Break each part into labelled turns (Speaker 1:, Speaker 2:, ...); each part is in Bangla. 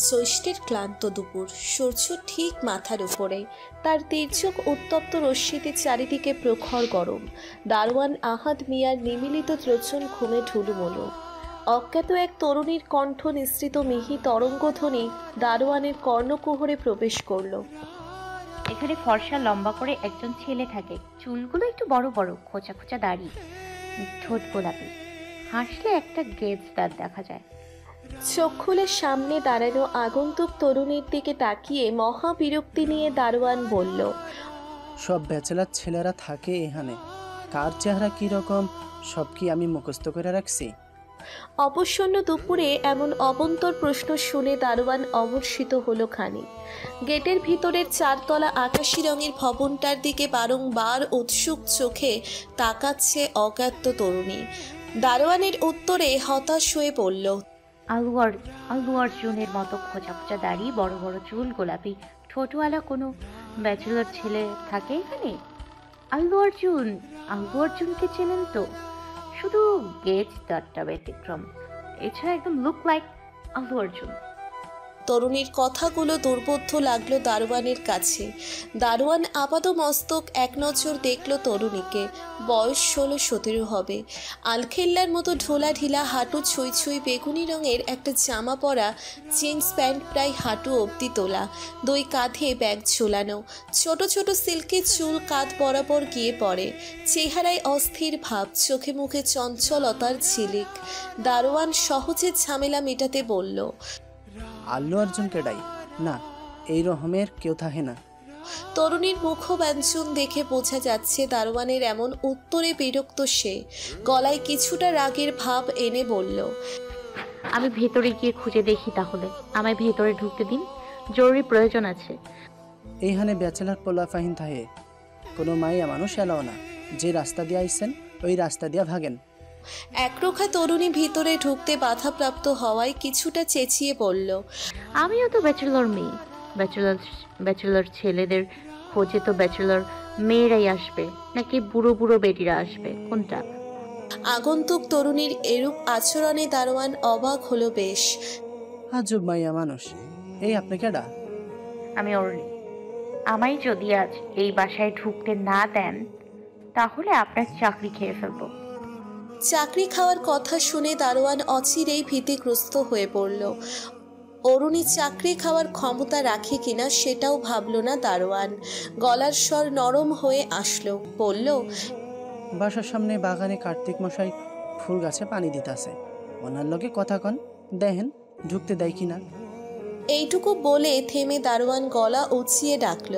Speaker 1: জ্যৈষ্ঠের ক্লান্ত দুপুর, সূর্য ঠিক মাথার উপরে, তার তীর্যক উত্তপ্ত রশ্মিতে চারিদিকে প্রখর গরম। দারোয়ান আহাদ মিয়ার নিমিলিত ত্রোচন ঘুমে ঢুলুমুলু। অজ্ঞাত এক তরুণীর কণ্ঠ নিঃসৃত মিহি তরঙ্গধ্বনি দারোয়ানের কর্ণকুহরে প্রবেশ করল।
Speaker 2: এখানে ফর্সা লম্বা করে একজন ছেলে থাকে, চুলগুলো একটু বড় বড়, খোঁচা খোঁচা দাড়ি, ঠোঁট গোলাপি, হাসলে একটা গেজ দাঁত দেখা যায়।
Speaker 1: চোখ খুলে সামনে দাঁড়ানো আগন্তুক তরুণীর দিকে তাকিয়ে মহা বিরক্তি নিয়ে দারোয়ান বলল,
Speaker 3: সব ব্যাচেলার ছেলেরা থাকে এখানে, কার চেহারা কীরকম সব কি আমি মুখস্থ করে রাখছি?
Speaker 1: অবসন্ন দুপুরে এমন অবন্তর প্রশ্ন শুনে দারোয়ান অমর্ষিত হলো খানি। গেটের ভিতরের চারতলা আকাশি রঙের ভবনটার দিকে বারংবার উৎসুক চোখে তাকাচ্ছে অজ্ঞাত তরুণী। দারোয়ানের উত্তরে হতাশ হয়ে পড়ল,
Speaker 2: আলু অর্জুনের মতো খোঁচা খোঁচা দাড়ি, বড় বড় চুল, গোলাপি ঠোঁটওয়ালা কোনো ব্যাচেলর ছেলে থাকে এখানে? আলু অর্জুনকে চেনেন তো? শুধু গেজ দাঁতটা ব্যতিক্রম, এছাড়া একদম লুক লাইক আলু অর্জুন।
Speaker 1: তরুণীর কথাগুলো দুর্বোধ্য লাগলো দারোয়ানের কাছে। দারোয়ান আপাদমস্তক এক নজর দেখল তরুণীকে। বয়স 16-17 হবে। আলখেল্লার মতো ঢোলা ঢিলা হাঁটু, ছুঁই ছুঁই বেগুনি রঙের একটা জামা পরা, জিন্স প্যান্ট প্রায় হাঁটু অবধি তোলা, দুই কাঁধে ব্যাগ ঝোলানো, ছোট ছোট সিল্কের চুল কাঁধ বরাবর গিয়ে পড়ে, চেহারায় অস্থির ভাব, চোখে মুখে চঞ্চলতার ঝিলিক। দারোয়ান সহজে ঝামেলা মেটাতে বলল,
Speaker 3: আল্লু অর্জুন কেডাই? না, এই রকমের কেউ থাকে না।
Speaker 1: তরুণীর মুখব্যঞ্জন দেখে বোঝা যাচ্ছে দারোয়ানের এমন উত্তরে বিরক্ত সে। গলায় কিছুটা রাগের ভাব এনে বলল,
Speaker 2: আমি ভেতরে গিয়ে খুঁজে দেখি তাহলে, আমায় ভেতরে ঢুকতে দিন, জরুরি প্রয়োজন আছে।
Speaker 3: এইখানে ব্যাচেলার পোলা ফাহিন থাকে, কোনো মাইয়া মানুষ এলাও না। যে রাস্তা দিয়ে আইসেন ওই রাস্তা দিয়া ভাগেন।
Speaker 1: একরোখা তরুণী ভিতরে ঢুকতে বাধাপ্রাপ্ত হওয়ায় কিছুটা চেঁচিয়ে বলল,
Speaker 2: আমিও তো ব্যাচেলর মেয়ে, ব্যাচেলর ছেলেদের খোঁজে তো ব্যাচেলর মেয়েরাই আসবে, নাকি বুড়ো বুড়ো বেটিরা আসবে, কোনটা?
Speaker 1: আগন্তুক তরুণীর এরূপ আচরণে দারোয়ান অবাক হলো বেশ।
Speaker 3: আজব মাইয়া মানুষ। এই আপনি কেডা?
Speaker 2: আমি অরুণী। আমায় যদি আজ এই বাসায় ঢুকতে না দেন তাহলে আপনার চাকরি খেয়ে ফেলবো।
Speaker 1: চাকরি খাওয়ার কথা শুনে দারোয়ান অচিরেই ভীতিগ্রস্ত হয়ে পড়ল। অরুণী চাকরি খাওয়ার ক্ষমতা রাখে কিনা সেটাও ভাবল না দারোয়ান। গলার স্বর নরম হয়ে আসলো, বলল,
Speaker 3: বাসার সামনে বাগানে কার্তিক মশাই ফুল গাছে পানি দিতেছে, ওনার লগে কথা কন, দেখেন ঢুকতে দেয় কিনা।
Speaker 1: এইটুকু বলে থেমে দারোয়ান গলা উঁচিয়ে ডাকল,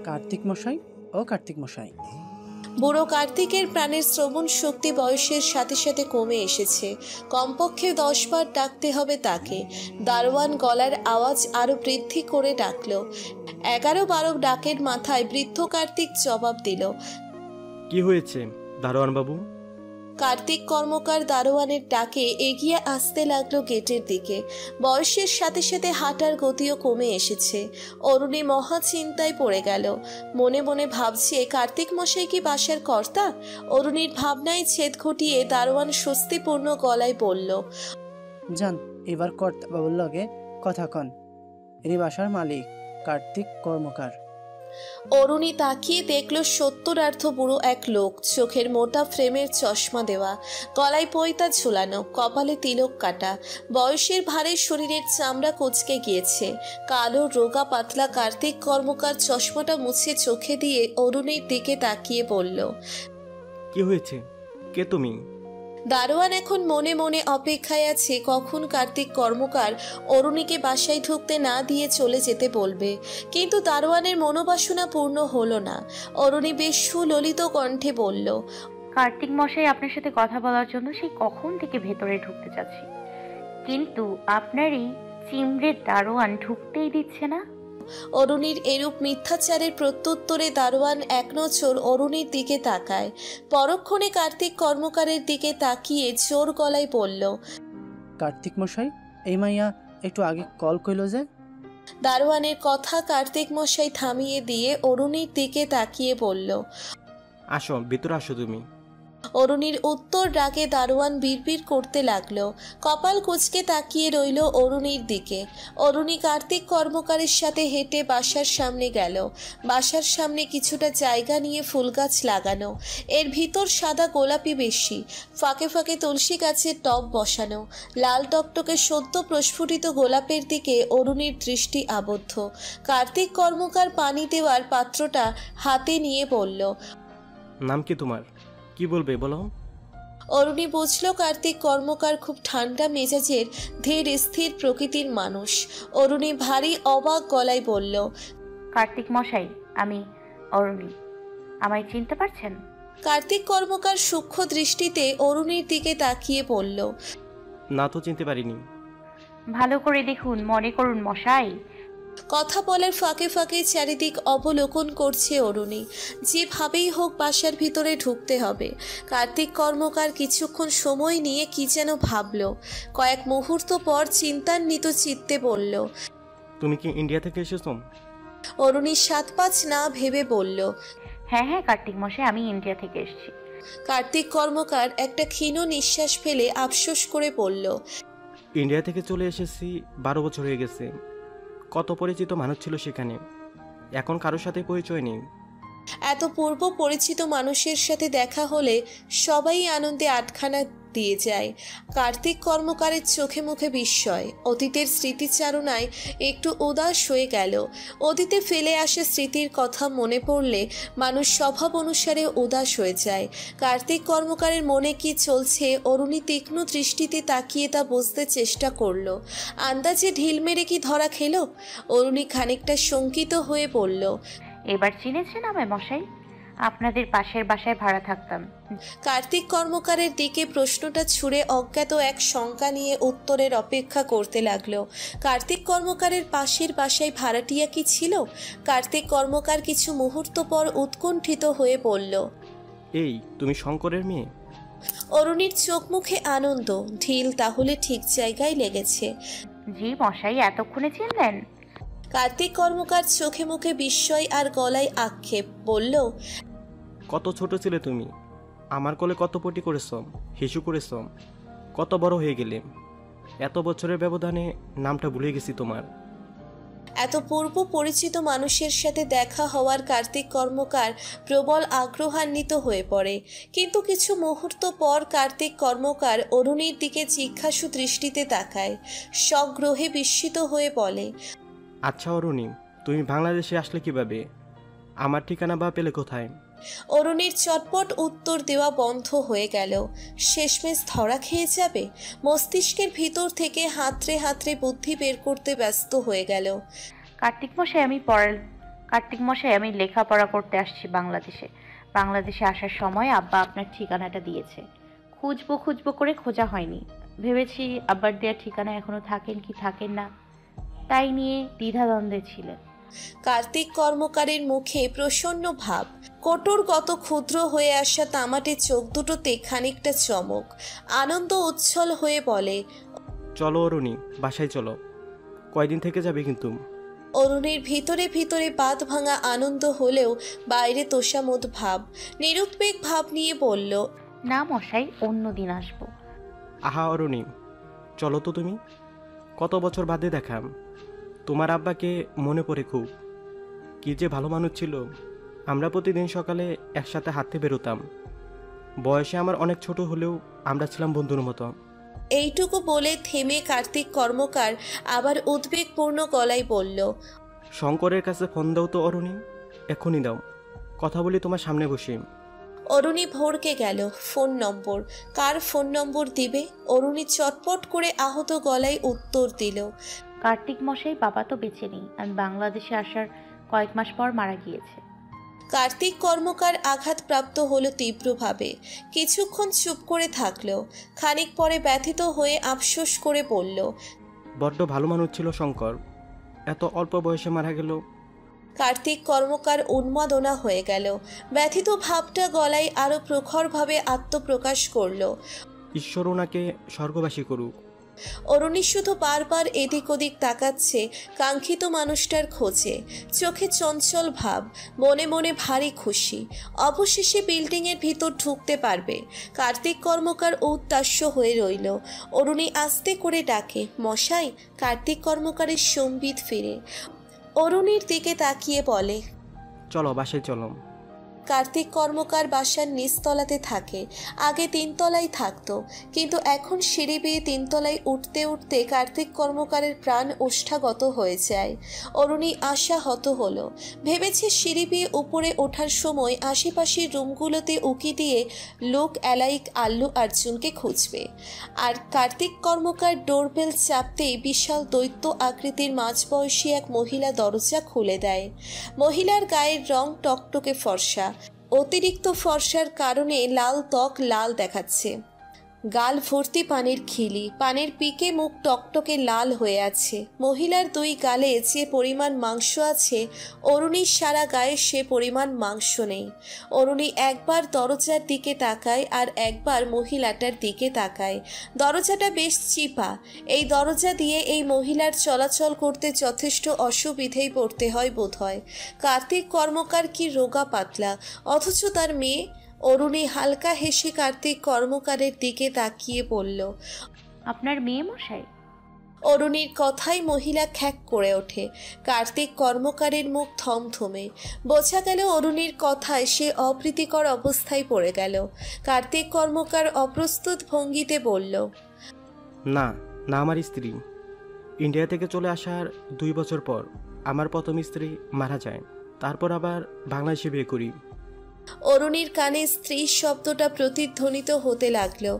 Speaker 3: কার্তিক মশাই, ও কার্তিক মশাই।
Speaker 1: বুড়ো কার্তিকের প্রাণের শ্রবণ শক্তি বয়সের সাথে সাথে কমে এসেছে। কমপক্ষে 10 বার ডাকতে হবে তাকে। দারোয়ান গলার আওয়াজ আরো বৃদ্ধি করে ডাকল। 11-12 ডাকের মাথায় বৃদ্ধ কার্তিক জবাব দিল,
Speaker 4: কি হয়েছে দারোয়ান বাবু?
Speaker 1: কার্তিক কর্মকার দারোয়ানের ডাকে এগিয়ে আসতে লাগলো গেটের দিকে। বয়সের সাথে সাথে হাঁটার গতিও কমে এসেছে। অরুণী মহা চিন্তায় পড়ে গেল। মনে মনে ভাবছে, কার্তিক মশাই কি বাসার কর্তা? অরুণীর ভাবনায় ছেদ ঘটিয়ে দারোয়ান স্বস্তিপূর্ণ গলায় বলল,
Speaker 3: যান এবার কর্তা বাবুর লগে কথা কন, ইনি বাসার মালিক কার্তিক কর্মকার।
Speaker 1: অরুণী তাকিয়ে দেখল সত্তরার্ধ বুড়ো এক লোক, চোখের মোটা ফ্রেমের চশমা দেওয়া, গলায় পৈতা ঝোলানো, কপালে তিলক কাটা, বয়সের ভারে শরীরের চামড়া কুঁচকে গিয়েছে। কালো রোগা পাতলা কার্তিক কর্মকার চশমাটা মুছে চোখে দিয়ে অরুণীর দিকে তাকিয়ে বলল,
Speaker 4: কি হয়েছে? কে তুমি?
Speaker 1: দারোয়ান এখন মনে মনে অপেক্ষায় আছে কখন কার্তিক কর্মকার অরুণীকে বাসায় ঢুকতে না দিয়ে চলে যেতে বলবে। কিন্তু দারোয়ানের মনোবাসনা পূর্ণ হলো না। অরুণী বেশ সুললিত কণ্ঠে বলল,
Speaker 2: কার্তিক মশাই আপনার সাথে কথা বলার জন্য সেই কখন থেকে ভেতরে ঢুকতে যাচ্ছি, কিন্তু আপনার এই চিমড়ে দারোয়ান ঢুকতেই দিচ্ছে না।
Speaker 1: অরুণীর এরূপ মিথ্যাচারের প্রত্যুত্তরে দারোয়ান এক নজর অরুণীর দিকে তাকায়। পরক্ষণে কার্তিক কর্মকারের দিকে তাকিয়ে জোর গলায় বলল,
Speaker 3: কার্তিক মশাই, এই মাইয়া একটু আগে কল কইল যে।
Speaker 1: দারোয়ানের কথা কার্তিক মশাই থামিয়ে দিয়ে অরুণীর দিকে তাকিয়ে বলল,
Speaker 4: আসো, ভেতরে আসো তুমি।
Speaker 1: অরুণীর উত্তর ডাকে দারোয়ান বিড়বিড় করতে লাগলো। কপাল কুঁচকে তাকিয়ে রইল অরুণীর দিকে। অরুণী কার্তিক কর্মকারের সাথে হেঁটে বাসার সামনে গেল। বাসার সামনে কিছুটা জায়গা নিয়ে ফুল গাছ লাগানো, এর ভিতর সাদা গোলাপি বেশি, ফাঁকে ফাঁকে তুলসী গাছের টব বসানো। লাল টকটকে সদ্য প্রস্ফুটিত গোলাপের দিকে অরুণীর দৃষ্টি আবদ্ধ। কার্তিক কর্মকার পানি দেওয়ার পাত্রটা হাতে নিয়ে বলল,
Speaker 4: নাম কি তোমার? কি বলবে বলো।
Speaker 1: অরুণী বুঝল কার্তিক কর্মকার খুব ঠান্ডা মেজাজের ধীর স্থির প্রকৃতির মানুষ। অরুণী ভারী অবাক গলায় বলল,
Speaker 2: কার্তিক মশাই, আমি অরুণী। আমায় চিনতে পারছেন?
Speaker 1: কার্তিক কর্মকার সূক্ষ্ম দৃষ্টিতে অরুণীর দিকে তাকিয়ে বলল,
Speaker 4: না তো চিনতে পারিনি।
Speaker 2: ভালো করে দেখুন, মনে করুন মশাই।
Speaker 1: কথা বলার ফাঁকে ফাঁকে চারিদিক অবলোকন করছে অরুণী। যেভাবেই হোক বাসার ভিতরে ঢুকতে হবে। কার্তিক কর্মকার কিছুক্ষণ সময় নিয়ে কি যেন ভাবল। কয়েক মুহূর্ত পর চিন্তান্বিত চিত্তে বলল,
Speaker 4: তুমি কি ইন্ডিয়া থেকে এসেছো?
Speaker 1: অরুণী ৭-৫ না ভেবে বলল,
Speaker 2: হ্যাঁ হ্যাঁ কার্তিক মশাই, আমি ইন্ডিয়া থেকে এসেছি।
Speaker 1: কার্তিক কর্মকার একটা ক্ষীণ নিঃশ্বাস ফেলে আফসোস করে বলল,
Speaker 4: ইন্ডিয়া থেকে চলে এসেছি 12 বছর হয়ে গেছে। কত পরিচিত মানুষ ছিল সেখানে, এখন কারোর সাথে পরিচয় নেই।
Speaker 1: এত পূর্ব পরিচিত মানুষের সাথে দেখা হলে সবাই আনন্দে আটখানা দিয়ে যায়। কার্তিক কর্মকারের চোখে মুখে বিস্ময়। অতীতের স্মৃতিচারণায় একটু উদাস হয়ে গেল। অতীতে ফেলে আসা স্মৃতির কথা মনে পড়লে মানুষ স্বভাব অনুসারে উদাস হয়ে যায়। কার্তিক কর্মকারের মনে কি চলছে অরুণী তীক্ষ্ণ দৃষ্টিতে তাকিয়ে তা বুঝতে চেষ্টা করল। আন্দাজে ঢিল মেরে কি ধরা খেল? অরুণী খানিকটা শঙ্কিত হয়ে বলল,
Speaker 2: এবার চিনেছেন আমায় মশাই? আপনাদের পাশের বাসায় ভাড়া থাকতাম।
Speaker 1: কার্তিক কর্মকারের দিকে প্রশ্নটা ছুড়ে অজ্ঞাত এক শঙ্কা নিয়ে উত্তরের অপেক্ষা করতে লাগলো। কার্তিক কর্মকারের পাশের বাসায় ভাড়াটিয়া কি ছিল? কার্তিক কর্মকার কিছু মুহূর্ত পর উৎকণ্ঠিত হয়ে বলল,
Speaker 4: এই তুমি শঙ্করের মেয়ে?
Speaker 1: অরুণীর চোখ মুখে আনন্দ। ঢিল তাহলে ঠিক জায়গায় লেগেছে।
Speaker 2: জি মশাই, এতক্ষণে চিনলেন?
Speaker 1: কার্তিক কর্মকার চোখে মুখে বিস্ময় আর গলায় আক্ষেপ। বলল,
Speaker 4: কত ছোট ছিলে তুমি, আমার কোলে কত পটি করেছ, হিসু করেছ, কত বড় হয়ে গেলে। এত বছরের ব্যবধানে নামটা ভুলে গেছি তোমার।
Speaker 1: এত পূর্ব পরিচিত মানুষের সাথে দেখা হওয়ার কার্তিক কর্মকার প্রবল আগ্রহান্বিত হয়ে পড়ে। কিন্তু কিছু মুহূর্ত পর কার্তিক কর্মকার অরুণীর দিকে জিজ্ঞাসু দৃষ্টিতে তাকায়। সগ্রহে বিস্মিত হয়ে বলে,
Speaker 4: আচ্ছা অরুণী, তুমি বাংলাদেশে আসলে কিভাবে? আমার ঠিকানা বা পেলে কোথায়?
Speaker 1: অরুণীর চটপট উত্তর দেওয়া বন্ধ হয়ে গেল। শেষমেশ ধরা খেয়ে যাবে। মস্তিষ্কের ভিতর থেকে হাতড়ে হাতড়ে বুদ্ধি বের করতে ব্যস্ত হয়ে গেল।
Speaker 2: কার্তিক মশাই, আমি লেখাপড়া করতে আসছি বাংলাদেশে। বাংলাদেশে আসার সময় আব্বা আপনার ঠিকানাটা দিয়েছে। খুঁজবো করে খোঁজা হয়নি। ভেবেছি আব্বার দেওয়ার ঠিকানা এখনো থাকেন কি থাকেন না, তাই নিয়ে দ্বিধাদ্বন্দ্বে ছিলেন।
Speaker 1: কার্তিক কর্মকারের মুখে প্রসন্ন ভাব। কোটর কত ক্ষুদ্র হয়ে আসা তামাটে চোখ দুটোতে খানিকটা চমক। আনন্দ উচ্ছল হয়ে বলে,
Speaker 4: চলো অরুণী, বাসায় চলো। কয়দিন থেকে যাবে কিন্তু?
Speaker 1: অরুণীর ভিতরে ভিতরে বাঁধ ভাঙা আনন্দ হলেও বাইরে তোষামোদ ভাব। নিরুদ্বেগ ভাব নিয়ে বলল,
Speaker 2: না মশাই, অন্য দিন আসবো।
Speaker 4: আহা অরুণী, চলো তো তুমি। কত বছর বাদে দেখা। তোমার আব্বাকে মনে পড়ে খুব। কি যে ভালো মানুষ ছিল। আমরা প্রতিদিন সকালে একসাথে হাঁটতে বেরোতাম। বয়সে আমার অনেক ছোট হলেও আমরা ছিলাম বন্ধুর মতো।
Speaker 1: এইটুকু বলে থেমে কার্তিক কর্মকার আবার উদ্বেগপূর্ণ গলায় বলল,
Speaker 4: শঙ্করের কাছে ফোন দাও তো অরুণী, এখনই দাও। কথা বলি তোমার সামনে বসে।
Speaker 1: অরুণী ভড়কে গেল। ফোন নম্বর? কার ফোন নম্বর দিবে? অরুণী চটপট করে আহত গলায় উত্তর দিল,
Speaker 2: কার্তিক মশাই, বাবা তো বেঁচে নেই। আমি বাংলাদেশে আসার কয়েক মাস পর মারা গিয়েছে।
Speaker 1: কার্তিক কর্মকার আঘাতপ্রাপ্ত হলো তীব্রভাবে। কিছুক্ষণ চুপ করে থাকলো। খানিক পরে ব্যথিত হয়ে আফসোস করে বলল,
Speaker 4: বড্ড ভালো মানুষ ছিল শঙ্কর, এত অল্প বয়সে মারা গেল।
Speaker 1: কার্তিক কর্মকার উন্মাদনা হয়ে গেল। ব্যথিত ভাবটা গলায় আরো প্রখরভাবে আত্মপ্রকাশ করল।
Speaker 4: ঈশ্বর ওনাকে স্বর্গবাসী করুক।
Speaker 1: অরুণী শুধু বারবার এদিক ওদিক তাকাচ্ছে কাঙ্ক্ষিত মানুষটার খোঁজে, চোখে চঞ্চল ভাব, মনে মনে ভারী খুশি। অবশেষে বিল্ডিংয়ের ভিতর ঢুকতে পারবে। কার্তিক কর্মকার ঔদাস্য হয়ে রইল। অরুণী আস্তে করে ডাকে, মশাই। কার্তিক কর্মকারের সম্বিত ফিরে অরুণীর দিকে তাকিয়ে বলে,
Speaker 4: চলো বাসায় চলো।
Speaker 1: কার্তিক কর্মকার বাসার নিচতলাতে থাকে। আগে তিনতলায় থাকতো, কিন্তু এখন সিঁড়ি বেয়ে তিনতলায় উঠতে উঠতে কার্তিক কর্মকারের প্রাণ ওষ্ঠাগত হয়ে যায়। অরুণী আশাহত হলো। ভেবেছে সিঁড়ি বেয়ে উপরে ওঠার সময় আশেপাশের রুমগুলোতে উকি দিয়ে লোক অ্যালাইক আল্লু অর্জুনকে খুঁজবে। আর কার্তিক কর্মকার ডোরবেল চাপতেই বিশাল দৈত্য আকৃতির মাঝবয়সী এক মহিলা দরজা খুলে দেয়। মহিলার গায়ের রং টকটকে ফর্সা। অতিরিক্ত ফর্সার কারণে লাল ত্বক লাল দেখাচ্ছে। গাল ভর্তি পানির খিলি, পানির পিকে মুখ টকটকে লাল হয়ে আছে। মহিলার দুই গালে যে পরিমাণ মাংস আছে, অরুণীর সারা গায়ে সে পরিমাণ মাংস নেই। অরুণী একবার দরজার দিকে তাকায় আর একবার মহিলাটার দিকে তাকায়। দরজাটা বেশ চিপা। এই দরজা দিয়ে এই মহিলার চলাচল করতে যথেষ্ট অসুবিধেই পড়তে হয় বোধহয়। কার্তিক কর্মকার কি রোগা পাতলা, অথচ তার মেয়ে। অরুণী হালকা হেসে কার্তিক কর্মকারের দিকে তাকিয়ে বলল,
Speaker 2: আপনার মেয়ে মশাই?
Speaker 1: অরুণীর কথাই মহিলা খ্যাক করে ওঠে। কার্তিক কর্মকারের মুখ থমথমে। বোঝা গেল অরুণীর কথায় সে অপ্রীতিকর অবস্থায় পড়ে গেল। কার্তিক কর্মকার অপ্রস্তুত ভঙ্গিতে বলল,
Speaker 4: না না, আমার স্ত্রী। ইন্ডিয়া থেকে চলে আসার 2 বছর পর আমার প্রথম স্ত্রী মারা যায়। তারপর আবার বাংলাদেশে বিয়ে করি।
Speaker 1: অরুণীর কানে স্ত্রী শব্দটা প্রতিধ্বনিত হতে লাগলো।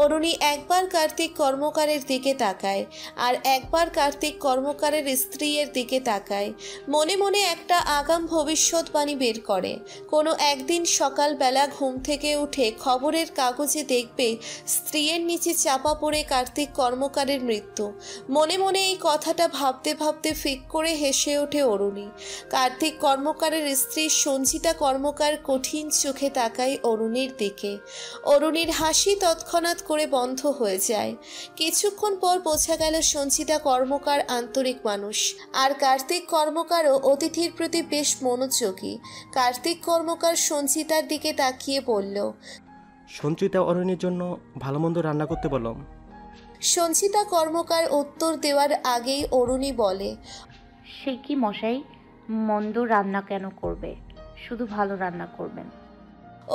Speaker 1: অরুণী একবার কার্তিক কর্মকারের দিকে তাকায় আর একবার কার্তিক কর্মকারের স্ত্রীর দিকে তাকায়। মনে মনে একটা আগাম ভবিষ্যৎবাণী বের করে। কোনো একদিন সকালবেলা ঘুম থেকে উঠে খবরের কাগজে দেখবে স্ত্রীর নিচে চাপা পড়ে কার্তিক কর্মকারের মৃত্যু। মনে মনে এই কথাটা ভাবতে ভাবতে ফিক করে হেসে ওঠে অরুণী। কার্তিক কর্মকারের স্ত্রী সঞ্চিতা কর্মকার কঠিন চোখে তাকায় অরুণীর দিকে। অরুণীর হাসি তৎক্ষণাৎ করে বন্ধ হয়ে যায়। কিছুক্ষণ পর বোঝা গেল সঞ্চিতা কর্মকার আন্তরিক মানুষ, আর কার্তিক কর্মকারও অতিথির প্রতি বেশ মনোযোগী। কার্তিক কর্মকার সঞ্চিতার দিকে তাকিয়ে বলল,
Speaker 4: সঞ্চিতা অরণ্যের জন্য ভালো মন্দ রান্না করতে বলো।
Speaker 1: সঞ্চিতা কর্মকার উত্তর দেওয়ার আগেই অরুণী বলে,
Speaker 2: সে কি মশাই, মন্দ রান্না কেন করবে? শুধু ভালো রান্না করবেন।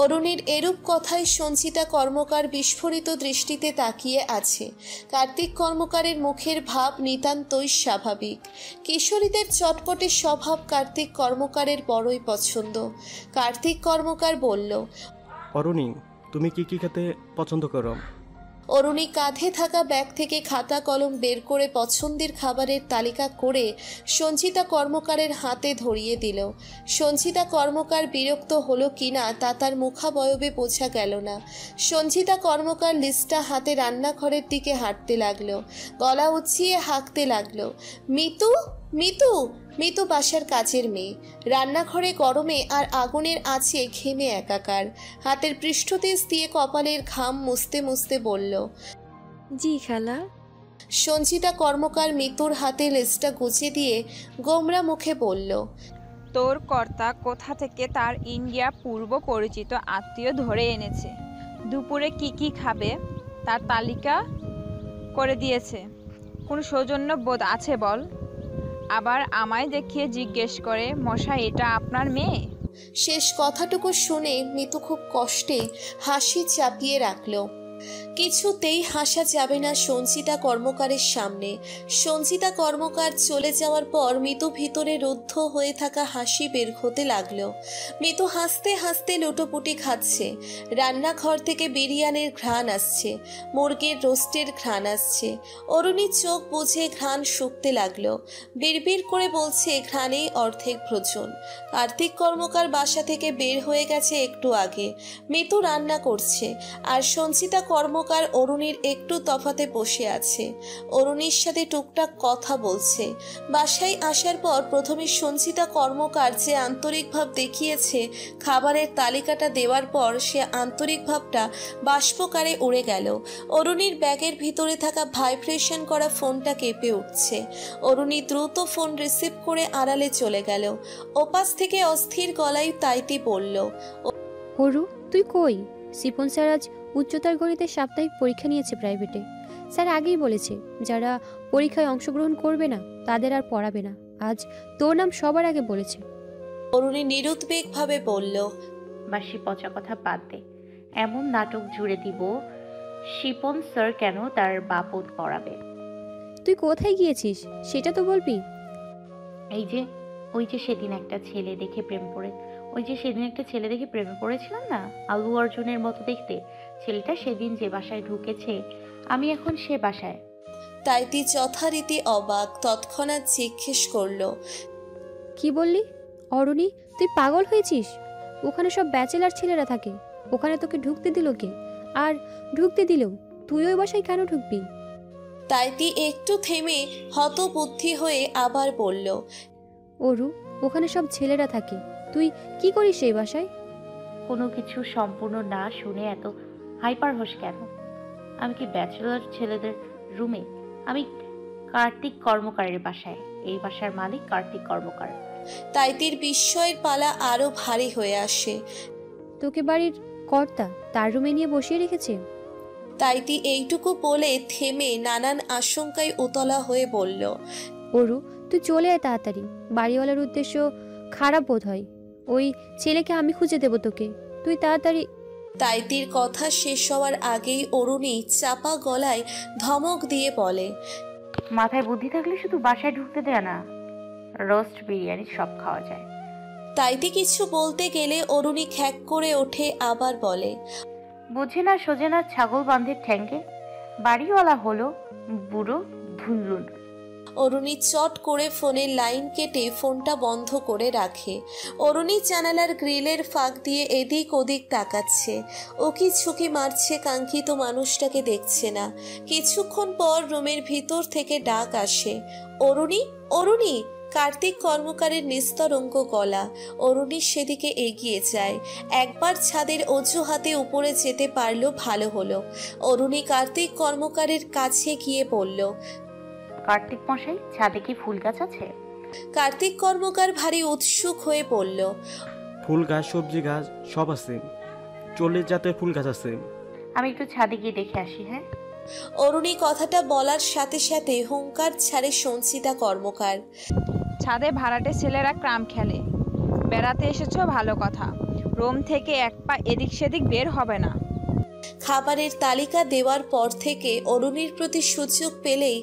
Speaker 1: অরুণীর এরূপ কথায় সঞ্চিতা কর্মকার বিস্ফোরিত দৃষ্টিতে তাকিয়ে আছে। কার্তিক কর্মকারের মুখের ভাব নিতান্তই স্বাভাবিক। কিশোরীদের চটপটে স্বভাব কার্তিক কর্মকারের বড়ই পছন্দ। কার্তিক কর্মকার বলল,
Speaker 4: অরুণী, তুমি কি কি খেতে পছন্দ করো?
Speaker 1: অরুণী কাঁধে থাকা ব্যাগ থেকে খাতা কলম বের করে পছন্দের খাবারের তালিকা করে সঞ্চিতা কর্মকারের হাতে ধরিয়ে দিল। সঞ্চিতা কর্মকার বিরক্ত হলো কিনা তা তার মুখাবয়বে বোঝা গেল না। সঞ্চিতা কর্মকার লিস্টটা হাতে রান্নাঘরের দিকে হাঁটতে লাগলো। গলা উঁচিয়ে হাঁকতে লাগলো, মিতু মিতু। মিতু বাসার কাজের মেয়ে। রান্নাঘরে গরমে আর আগুনের আঁচে ঘেমে একাকার। হাতের পৃষ্ঠদেশ দিয়ে কপালের ঘাম মুছতে মুছতে বলল,
Speaker 5: জি খালা।
Speaker 1: সঞ্চিতা কর্মকার মিতুর হাতে লেজটা গুছিয়ে দিয়ে গোমরা মুখে বলল,
Speaker 6: তোর কর্তা কোথা থেকে তার ইন্ডিয়া পূর্ব পরিচিত আত্মীয় ধরে এনেছে। দুপুরে কি কি খাবে তার তালিকা করে দিয়েছে। কোন সৌজন্য বোধ আছে বল? আবার আমায় দেখিয়ে জিজ্ঞেস করে, মশাই এটা আপনার মেয়ে?
Speaker 1: শেষ কথাটুকু শুনে মিতু খুব কষ্টে হাসি চাপিয়ে রাখল। কিছুতেই হাসা যাবে না সঞ্চিতা কর্মকারের সামনে। সঞ্চিতা কর্মকার চলে যাওয়ার পর মিতু ভিতরে রুদ্ধ হয়ে থাকা হাসি বের হতে লাগলো। মিতু হাসতে হাসতে লুটোপুটি খাচ্ছে। রান্নাঘর থেকে বিরিয়ানির ঘ্রাণ আসছে, মুরগির রোস্টের ঘ্রাণ আসছে। অরুণী চোখ বুঝে ঘ্রাণ শুকতে লাগলো। বিড়বিড় করে বলছে, ঘ্রাণেই অর্ধেক ভোজন। কার্তিক কর্মকার বাসা থেকে বের হয়ে গেছে একটু আগে। মিতু রান্না করছে আর সঞ্চিতা কর্মকার অরুণীর একটু তফাতে বসে আছে। অরুণীর সাথে টুকটাক কথা বলছে। বাসায় আসার পর প্রথমে সঞ্চিতা কর্মকার যে আন্তরিক ভাব দেখিয়েছে, খাবারের তালিকাটা দেওয়ার পর সে আন্তরিক ভাবটা বাষ্পকারে উড়ে গেল। অরুণীর ব্যাগের ভিতরে থাকা ভাইব্রেশন করা ফোনটা কেঁপে উঠছে। অরুণী দ্রুত ফোন রিসিভ করে আড়ালে চলে গেল। ওপাশ থেকে অস্থির গলায় তাইতি বলল,
Speaker 5: হরু, তুই কই? শিপন স্যার আজ উচ্চতর গণিতের সাপ্তাহিক পরীক্ষা নিয়েছে প্রাইভেটে। স্যার আগেই বলেছে যারা পরীক্ষায় অংশগ্রহণ করবে না তাদের আর পড়াবে না। আজ তোর নাম সবার আগে বলেছে।
Speaker 1: অরুণী নিরুদ্বেগভাবে বলল,
Speaker 2: বাসি পচা কথা বাদ দে, এমন নাটক জুড়ে দিব শিপন স্যার কেন তার বাপত পড়াবে।
Speaker 5: তুই কোথায় গিয়েছিস সেটা তো বলবি।
Speaker 2: ওই যে সেদিন একটা ছেলে দেখে প্রেমে পড়েছিলাম না, আলু অর্জুনের মতো দেখতে ছেলেটা, সেদিন যে বাসায় ঢুকেছে আমি এখন সে বাসায়।
Speaker 1: তাইতি যথারীতি অবাক, তৎক্ষণাৎ জিজ্ঞেস করলো,
Speaker 5: কি বললি অরুণী? তুই পাগল হয়েছিস? ওখানে সব ব্যাচেলার ছেলেরা থাকে, ওখানে তোকে ঢুকতে দিল কে? আর ঢুকতে দিলেও তুই ওই বাসায় কেন ঢুকবি?
Speaker 1: তাইতি একটু থেমে হতবুদ্ধি হয়ে আবার বলল,
Speaker 5: অরু, ওখানে সব ছেলেরা থাকে, তুই কি করিস সেই বাসায়?
Speaker 2: কোনো কিছু সম্পূর্ণ না শুনে এত হাইপার হোস কেন? আমি কি ব্যাচেলর ছেলেদের রুমে? আমি কার্তিক কর্মকারের বাসায়। এই বাসার মালিক কার্তিক কর্মকার।
Speaker 1: তাইতির বিস্ময়ের পালা আরো ভারী হয়ে আসে।
Speaker 5: তোকে বাড়ির কর্তা তার রুমে নিয়ে বসিয়ে রেখেছে?
Speaker 1: তাইতি এইটুকু বলে থেমে নানান আশঙ্কায় উতলা হয়ে বলল,
Speaker 5: অরু, তুই চলে আয় তাড়াতাড়ি। বাড়িওয়ালার উদ্দেশ্য খারাপ বোধ হয়। ওই ছেলেকে আমি খুঁজে দেবো তোকে, তুই তাড়াতাড়ি।
Speaker 1: তাইতির কথা শেষ হওয়ার আগেই অরুণী চাপা গলায় ধমক দিয়ে বলে,
Speaker 2: মাথায় বুদ্ধি থাকলে শুধু বাসায় ঢুকতে দেয় না, রোস্ট বিরিয়ানি সব খাওয়া যায়।
Speaker 1: তাইতি কিছু বলতে গেলে অরুণী খ্যাক করে ওঠে, আবার বলে,
Speaker 2: বুঝে না সোজে না ছাগল বাঁধের ঠ্যাঙ্গে বাড়িওয়ালা হলো বুড়ো ধুল্লুল।
Speaker 1: অরুণী চট করে ফোনের লাইন কেটে ফোনটা বন্ধ করে রাখে। অরুণী জানালার গ্রিলের ফাঁক দিয়ে এদিক ওদিক তাকাচ্ছে। ওকি ঝুঁকি মারছে, কাঙ্ক্ষিত মানুষটাকে দেখছে না। কিছুক্ষণ পর রুমের ভিতর থেকে ডাক আসে, অরুণী, অরুণী। কার্তিক কর্মকারের নিস্তরঙ্গ গলা। অরুণী সেদিকে এগিয়ে যায়। একবার ছাদের অজুহাতে উপরে যেতে পারলো ভালো হলো। অরুণী কার্তিক কর্মকারের কাছে গিয়ে বলল,
Speaker 2: কার্তিক মশাই, ছাদে কি ফুল গাছ আছে?
Speaker 1: কার্তিক কর্মকার ভারী উৎসুক হয়ে বলল,
Speaker 4: ফুল গাছ, সবজি গাছ সব আছে, 40 জাতের ফুল গাছ আছে।
Speaker 2: আমি একটু ছাদে গিয়ে দেখে আসি। হ্যাঁ।
Speaker 1: অরুণী কথাটা বলার সাথে সাথে হুঙ্কার ছাড়ে সঞ্চিতা কর্মকার।
Speaker 6: ছাদে ভাড়াটে ছেলেরা ক্রাম খেলে। বেড়াতে এসেছো ভালো কথা, রুম থেকে এক পা এদিক সেদিক বের হবে না।
Speaker 1: খাবারের তালিকা দেওয়ার পর থেকে অরুণীর প্রতি সুযোগ পেলেই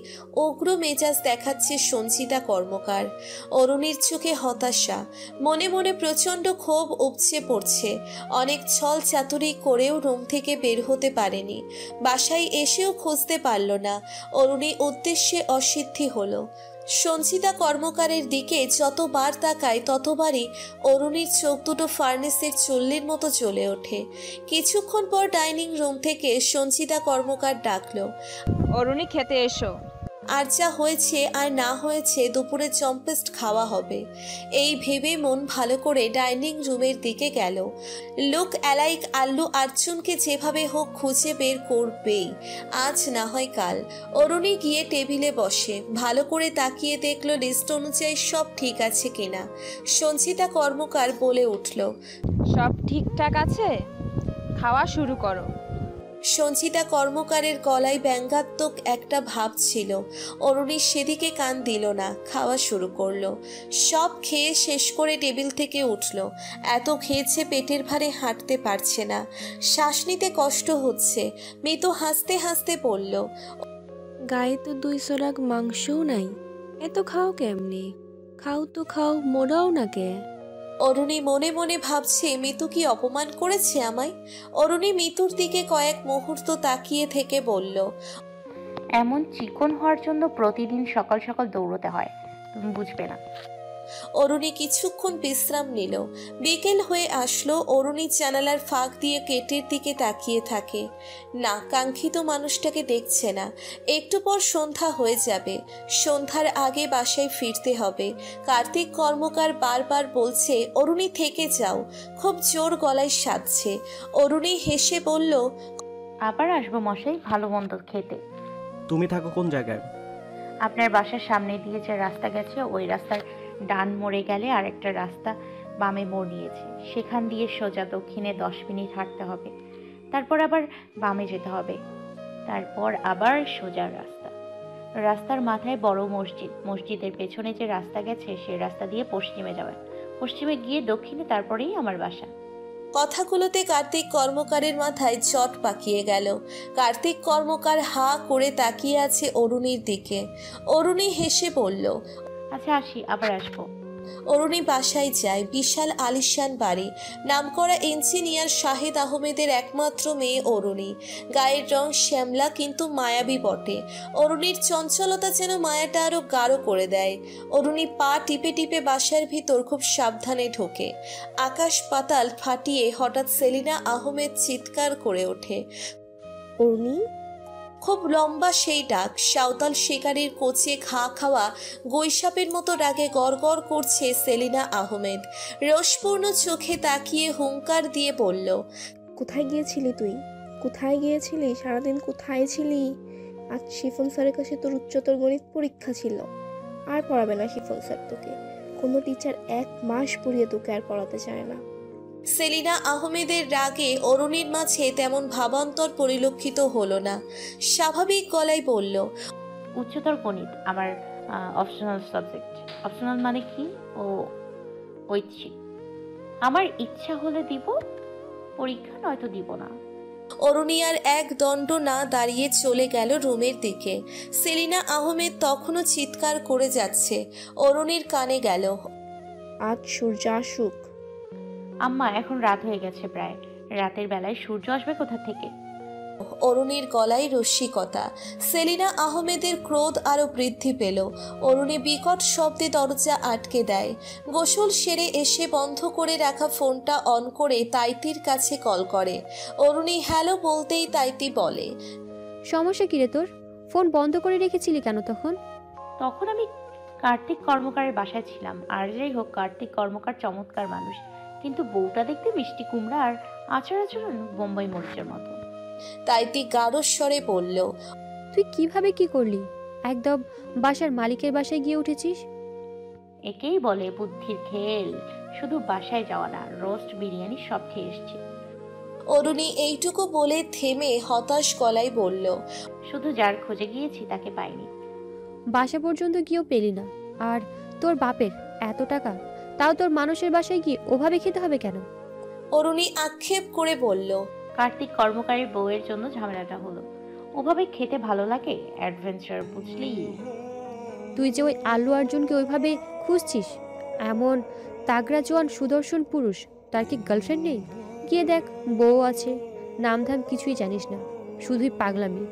Speaker 1: উগ্র মেজাজ দেখাচ্ছে সঞ্চিতা কর্মকার। অরুণীর চোখে হতাশা, মনে মনে প্রচণ্ড ক্ষোভ উপচে পড়ছে। অনেক ছল চাতুরি করেও রুম থেকে বের হতে পারেনি, বাসায় এসেও খুঁজতে পারল না। অরুণী উদ্দেশ্যে অসিদ্ধি হলো। সঞ্চিতা কর্মকারের দিকে যতবার তাকায় ততবারই অরুণীর চোখ দুটো ফার্নেসের চুল্লির মতো জ্বলে ওঠে। কিছুক্ষণ পর ডাইনিং রুম থেকে সঞ্চিতা কর্মকার ডাকলো,
Speaker 6: অরুণী খেতে এসো।
Speaker 1: আর যা হয়েছে আর না হয়েছে দুপুরে চম্পেস্ট খাওয়া হবে, এই ভেবে মন ভালো করে ডাইনিং রুমের দিকে গেল। লুক অ্যালাইক আল্লু আর্জুনকে যেভাবে হোক খুঁজে বের করবেই, আজ না হয় কাল। অরুণী গিয়ে টেবিলে বসে ভালো করে তাকিয়ে দেখলো লিস্ট অনুযায়ী সব ঠিক আছে কিনা। সঞ্চিতা কর্মকার বলে উঠল,
Speaker 6: সব ঠিকঠাক আছে, খাওয়া শুরু করো।
Speaker 1: সঞ্চিতা কর্মকারের গলায় ব্যঙ্গাত্মক একটা ভাব ছিল। অরুণী সেদিকে কান দিল না, খাওয়া শুরু করলো। সব খেয়ে শেষ করে টেবিল থেকে উঠল। এত খেয়েছে পেটের ভারে হাঁটতে পারছে না, শ্বাস নিতে কষ্ট হচ্ছে। মৃদু হাসতে হাসতে বলল,
Speaker 5: গায়ে তো 200 রাগ মাংসও নাই, এত খাও কেমনে? খাও তো খাও, মোড়াও না কে?
Speaker 1: অরুণী মনে মনে ভাবছে মিতু কি অপমান করেছে আমায়। অরুণী মিতুর দিকে কয়েক মুহূর্ত তাকিয়ে থেকে বলল,
Speaker 2: এমন চিকন হওয়ার জন্য প্রতিদিন সকাল সকাল দৌড়তে হয়, তুমি বুঝবে না।
Speaker 1: অরুণী কিছুক্ষণ বিশ্রাম নিল। বিকেল হয়ে আসলো। অরুণী জানালার ফাঁক দিয়ে গেটের দিকে তাকিয়ে থাকে। না, কাঙ্ক্ষিত মানুষটাকে দেখছে না। একটু পর সন্ধ্যা হয়ে যাবে। সন্ধ্যার আগে বাসায় ফিরতে হবে। কার্তিক কর্মকার বারবার বলছে, অরুণী থেকে যাও। খুব জোর গলায় সাধছে। অরুণী হেসে বলল,
Speaker 2: আবার আসবো মশাই ভালো মন্দ খেতে।
Speaker 4: তুমি থাকো কোন জায়গায়?
Speaker 2: আপনার বাসার সামনে দিয়ে যে রাস্তা গেছে ওই রাস্তার ডান মোড়ে গেলে আর একটা রাস্তা বামে মোড় নিয়েছে, সেখান দিয়ে সোজা দক্ষিণে 10 মিনিট হাঁটতে হবে, তারপর আবার বামে যেতে হবে, তারপর আবার সোজা রাস্তা। রাস্তার মাথায় বড় মসজিদ, মসজিদের পেছনে যে রাস্তা গেছে সেই রাস্তা দিয়ে পশ্চিমে যাবেন, পশ্চিমে গিয়ে দক্ষিণে, তারপরেই আমার বাসা।
Speaker 1: কথাগুলোতে কার্তিক কর্মকারের মাথায় চট পাকিয়ে গেল। কার্তিক কর্মকার হা করে তাকিয়ে আছে অরুণীর দিকে। অরুণী হেসে বলল,
Speaker 2: আচ্ছা আসি, আবার আসবো।
Speaker 1: অরুণী বাসায় যায়। বিশাল আলিশান বাড়ি। নামকরা ইঞ্জিনিয়ার শাহেদ আহমেদের একমাত্র মেয়ে অরুণী। গায়ের রং শ্যামলা, কিন্তু মায়াবী বটে। অরুণীর চঞ্চলতা যেন মায়াটা আরো গাঢ় করে দেয়। অরুণী পা টিপে টিপে বাসার ভিতর খুব সাবধানে ঢোকে। আকাশ পাতাল ফাটিয়ে হঠাৎ সেলিনা আহমেদ চিৎকার করে ওঠে,
Speaker 7: অরুণী!
Speaker 1: খুব লম্বা সেই ডাক। সাঁওতাল শিকারীর কোচে ঘা খাওয়া গৈসাপের মতো ডাকে গড়গড় করছে সেলিনা আহমেদ। রসপূর্ণ চোখে তাকিয়ে হুঙ্কার দিয়ে বলল,
Speaker 7: কোথায় গিয়েছিলি তুই? কোথায় গিয়েছিলি? সারাদিন কোথায় ছিলি? আজ শিফন স্যারের কাছে তোর উচ্চতর গণিত পরীক্ষা ছিল। আর পড়াবে না শিফন স্যার তোকে। কোনো টিচার 1 মাস পড়িয়ে তোকে আর পড়াতে চায় না।
Speaker 1: সেলিনা আহমেদের রাগে অরুণীর মাঝে তেমন ভাবান্তর পরিলক্ষিত হলো না। স্বাভাবিক গলায় বলল,
Speaker 2: উচ্চতর গণিত আমার অপশনাল সাবজেক্ট। অপশনাল মানে কি? ও ঐচ্ছিক। আমার ইচ্ছা হলে দিব পরীক্ষা, নয়তো দিব না।
Speaker 1: অরুণী আর এক দণ্ড না দাঁড়িয়ে চলে গেল রুমের দিকে। সেলিনা আহমেদ তখনও চিৎকার করে যাচ্ছে। অরুণীর কানে গেল,
Speaker 7: আজ সূর্য আসুক।
Speaker 2: আম্মা, এখন রাত হয়ে গেছে প্রায়। রাতের বেলায় সূর্য আসবে কোথা থেকে?
Speaker 1: অরুণীর গলায় রসিকতা। সেলিনা আহমেদের ক্রোধ আরো বৃদ্ধি পেল। অরুণী বিকট শব্দে দরজা আটকে দেয়। গোসল সেরে এসে বন্ধ করে রাখা ফোনটা অন করে তাইতির কাছে কল করে। অরুণী হ্যালো বলতেই তাইতি বলে,
Speaker 5: সমস্যা কী রে তোর? ফোন বন্ধ করে রেখেছিলি কেন তখন?
Speaker 2: তখন আমি কার্তিক কর্মকারের বাসায় ছিলাম। আর যাই হোক, কার্তিক কর্মকার চমৎকার মানুষ, কিন্তু বউটা দেখতে মিষ্টি কুমড়া আর আচরণ বোম্বাই মরিচের মতো।
Speaker 1: তাইতি গাঢ় স্বরে বলল,
Speaker 5: তুই কিভাবে কি করলি? একদম বাসার মালিকের বাসায় গিয়ে উঠেছিস?
Speaker 2: একেই বলে বুদ্ধির খেল। শুধু বাসায় যাওয়া না, রোস্ট বিরিয়ানি সব খেয়ে এসছি।
Speaker 1: অরুণী এইটুকু বলে থেমে হতাশ গলায় বলল,
Speaker 2: শুধু যার খোঁজে গিয়েছি তাকে পাইনি।
Speaker 5: বাসা পর্যন্ত গিয়েও পেলি না। আর তোর বাপের এত টাকা, তাও তোর মানুষের বাসায় গিয়ে ওভাবে খেতে হবে কেন?
Speaker 1: অরুণী আক্ষেপ করে বলল,
Speaker 2: কার্তিক কর্মকারের বউয়ের জন্য ঝামেলাটা হলো। ওভাবে খেতে ভালো লাগে, অ্যাডভেঞ্চার, বুঝলি?
Speaker 5: তুই যে ওই আল্লু অর্জুনকে ওইভাবে খুঁজছিস, এমন তাগড়া জোয়ান সুদর্শন পুরুষ, তার কি গার্লফ্রেন্ড নেই? গিয়ে দেখ, বউ আছে। নামধাম কিছুই জানিস না, শুধুই পাগলামি।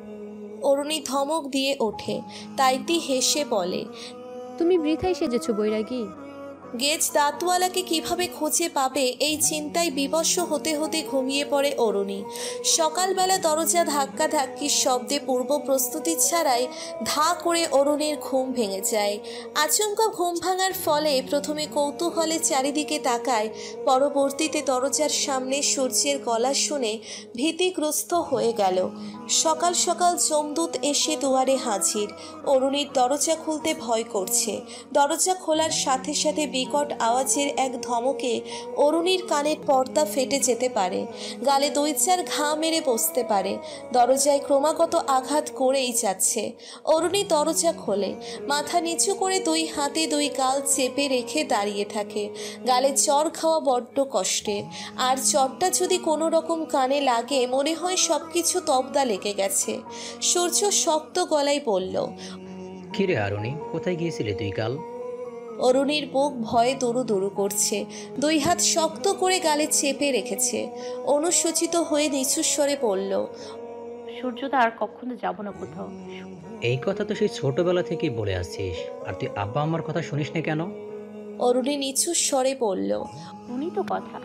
Speaker 1: অরুণী ধমক দিয়ে ওঠে। তাইতি হেসে বলে,
Speaker 5: তুমি বৃথাই সেজেছো বৈরাগী।
Speaker 1: গেজ দাঁতওয়ালাকে কিভাবে খুঁজে পাবে এই চিন্তায় বিবস্ব হতে হতে ঘুমিয়ে পড়ে অরুণী। সকালবেলা দরজা ধাক্কা ধাক্কির শব্দে পূর্ব প্রস্তুতি ছাড়াই ধা করে অরুণীর ঘুম ভেঙে যায়। আচমকা ঘুম ভাঙার ফলে প্রথমে কৌতূহলে চারিদিকে তাকায়, পরবর্তীতে দরজার সামনে সূর্যের গলা শুনে ভীতিগ্রস্ত হয়ে গেল। সকাল সকাল যমদূত এসে দুয়ারে হাজির। অরুণীর দরজা খুলতে ভয় করছে। দরজা খোলার সাথে সাথে বিকট আওয়াজের এক ধমকে অরুণীর কানের পর্দা ফেটে যেতে পারে, গালে 2-4 ঘা মেরে বসতে পারে। দরজায় ক্রমাগত আঘাত করেই যাচ্ছে। অরুণী দরজা খোলে, মাথা নিচু করে 2 হাতে 2 গাল চেপে রেখে দাঁড়িয়ে থাকে। গালে চড় খাওয়া বড্ড কষ্টের, আর চড়টা যদি কোনো রকম কানে লাগে মনে হয় সব কিছু তবদা লেগে গেছে। সূর্য শক্ত গলায় বলল,
Speaker 8: কিরে আরুণী, কোথায় গিয়েছিলি তুই কাল?
Speaker 1: অরুণীর বুক ভয়ে দুরু দুরু করছে। 2 হাত শক্ত করে গালে চেপে রেখেছে। অনুসূচিত হয়ে নিচু স্বরে বলল,
Speaker 2: সূর্যদা, আর কখনো যাব না কোথাও।
Speaker 8: এই কথা তো সেই ছোটবেলা থেকেই বলে আসছিস, আর তুই আব্বা আমার কথা শুনিস না কেন?
Speaker 1: অরুণী নিচু স্বরে বলল।
Speaker 2: শুনি তো কথা।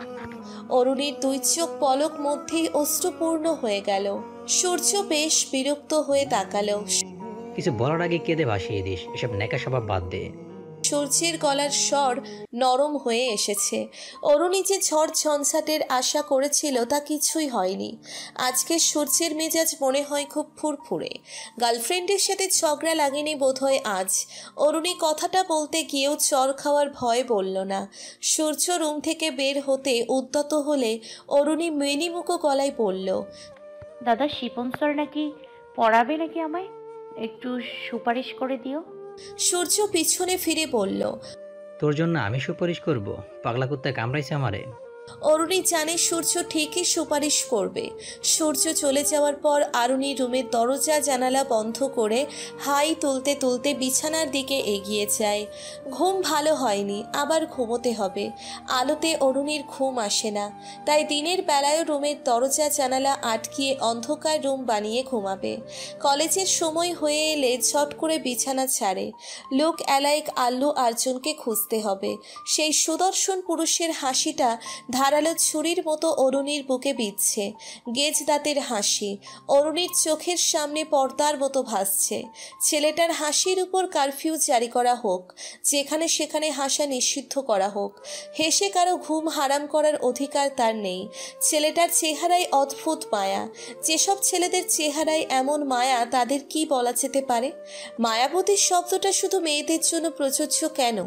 Speaker 1: অরুণীর দুই চোখ পলক মধ্যেই অশ্রুপূর্ণ হয়ে গেল। সূর্য বেশ বিরক্ত হয়ে তাকালো।
Speaker 8: কিছু বলার আগে কেঁদে ভাসিয়ে দিস, এসব নেকা স্বভাব বাদ দে।
Speaker 1: সূর্যের গলার স্বর নরম হয়ে এসেছে। অরুণী যে ঝড় ঝঞ্ঝাটের আশা করেছিল তা কিছুই হয়নি। আজকে সূর্যের মেজাজ মনে হয় খুব ফুরফুরে। গার্লফ্রেন্ডের সাথে ঝগড়া লাগেনি বোধহয় আজ। অরুণী কথাটা বলতে গিয়েও চর খাওয়ার ভয় বলল না। সূর্য রুম থেকে বের হতে উদ্যত হলে অরুণী মেনিমুখো গলায় বলল,
Speaker 2: দাদা শিপন স্যার নাকি পড়াবে নাকি আমায়, একটু সুপারিশ করে দিও।
Speaker 1: সূর্য পিছনে ফিরে বলল,
Speaker 8: তোর জন্য আমি সুপারিশ করব? পাগলা কুত্তায় কামড়াইছে আমারে।
Speaker 1: অরুণী জানে সূর্য ঠিকই সুপারিশ করবে। সূর্য চলে যাওয়ার পর আরুণী রুমের দরজা জানালা বন্ধ করে হাই তুলতে তুলতে বিছানার দিকে এগিয়ে যায়। ঘুম ভালো হয়নি, আবার ঘুমোতে হবে। আলোতে অরুণীর ঘুম আসে না, তাই দিনের বেলায়ও রুমের দরজা জানালা আটকিয়ে অন্ধকার রুম বানিয়ে ঘুমাবে। কলেজের সময় হয়ে এলে ঝট করে বিছানা ছাড়ে। লুক অ্যালাইক আল্লু আর্জুনকে খুঁজতে হবে। সেই সুদর্শন পুরুষের হাসিটা ধারালো ছুরির মতো অরুণীর বুকে বিঁধছে। গেজ দাঁতের হাসি অরুণীর চোখের সামনে পর্দার মতো ভাসছে। ছেলেটার হাসির উপর কারফিউ জারি করা হোক, যেখানে সেখানে হাসা নিষিদ্ধ করা হোক। হেসে কারো ঘুম হারাম করার অধিকার তার নেই। ছেলেটার চেহারায় অদ্ভুত মায়া। যেসব ছেলেদের চেহারায় এমন মায়া তাদের কি বলা যেতে পারে? মায়াবতী শব্দটা শুধু মেয়েদের জন্য প্রযোজ্য কেন?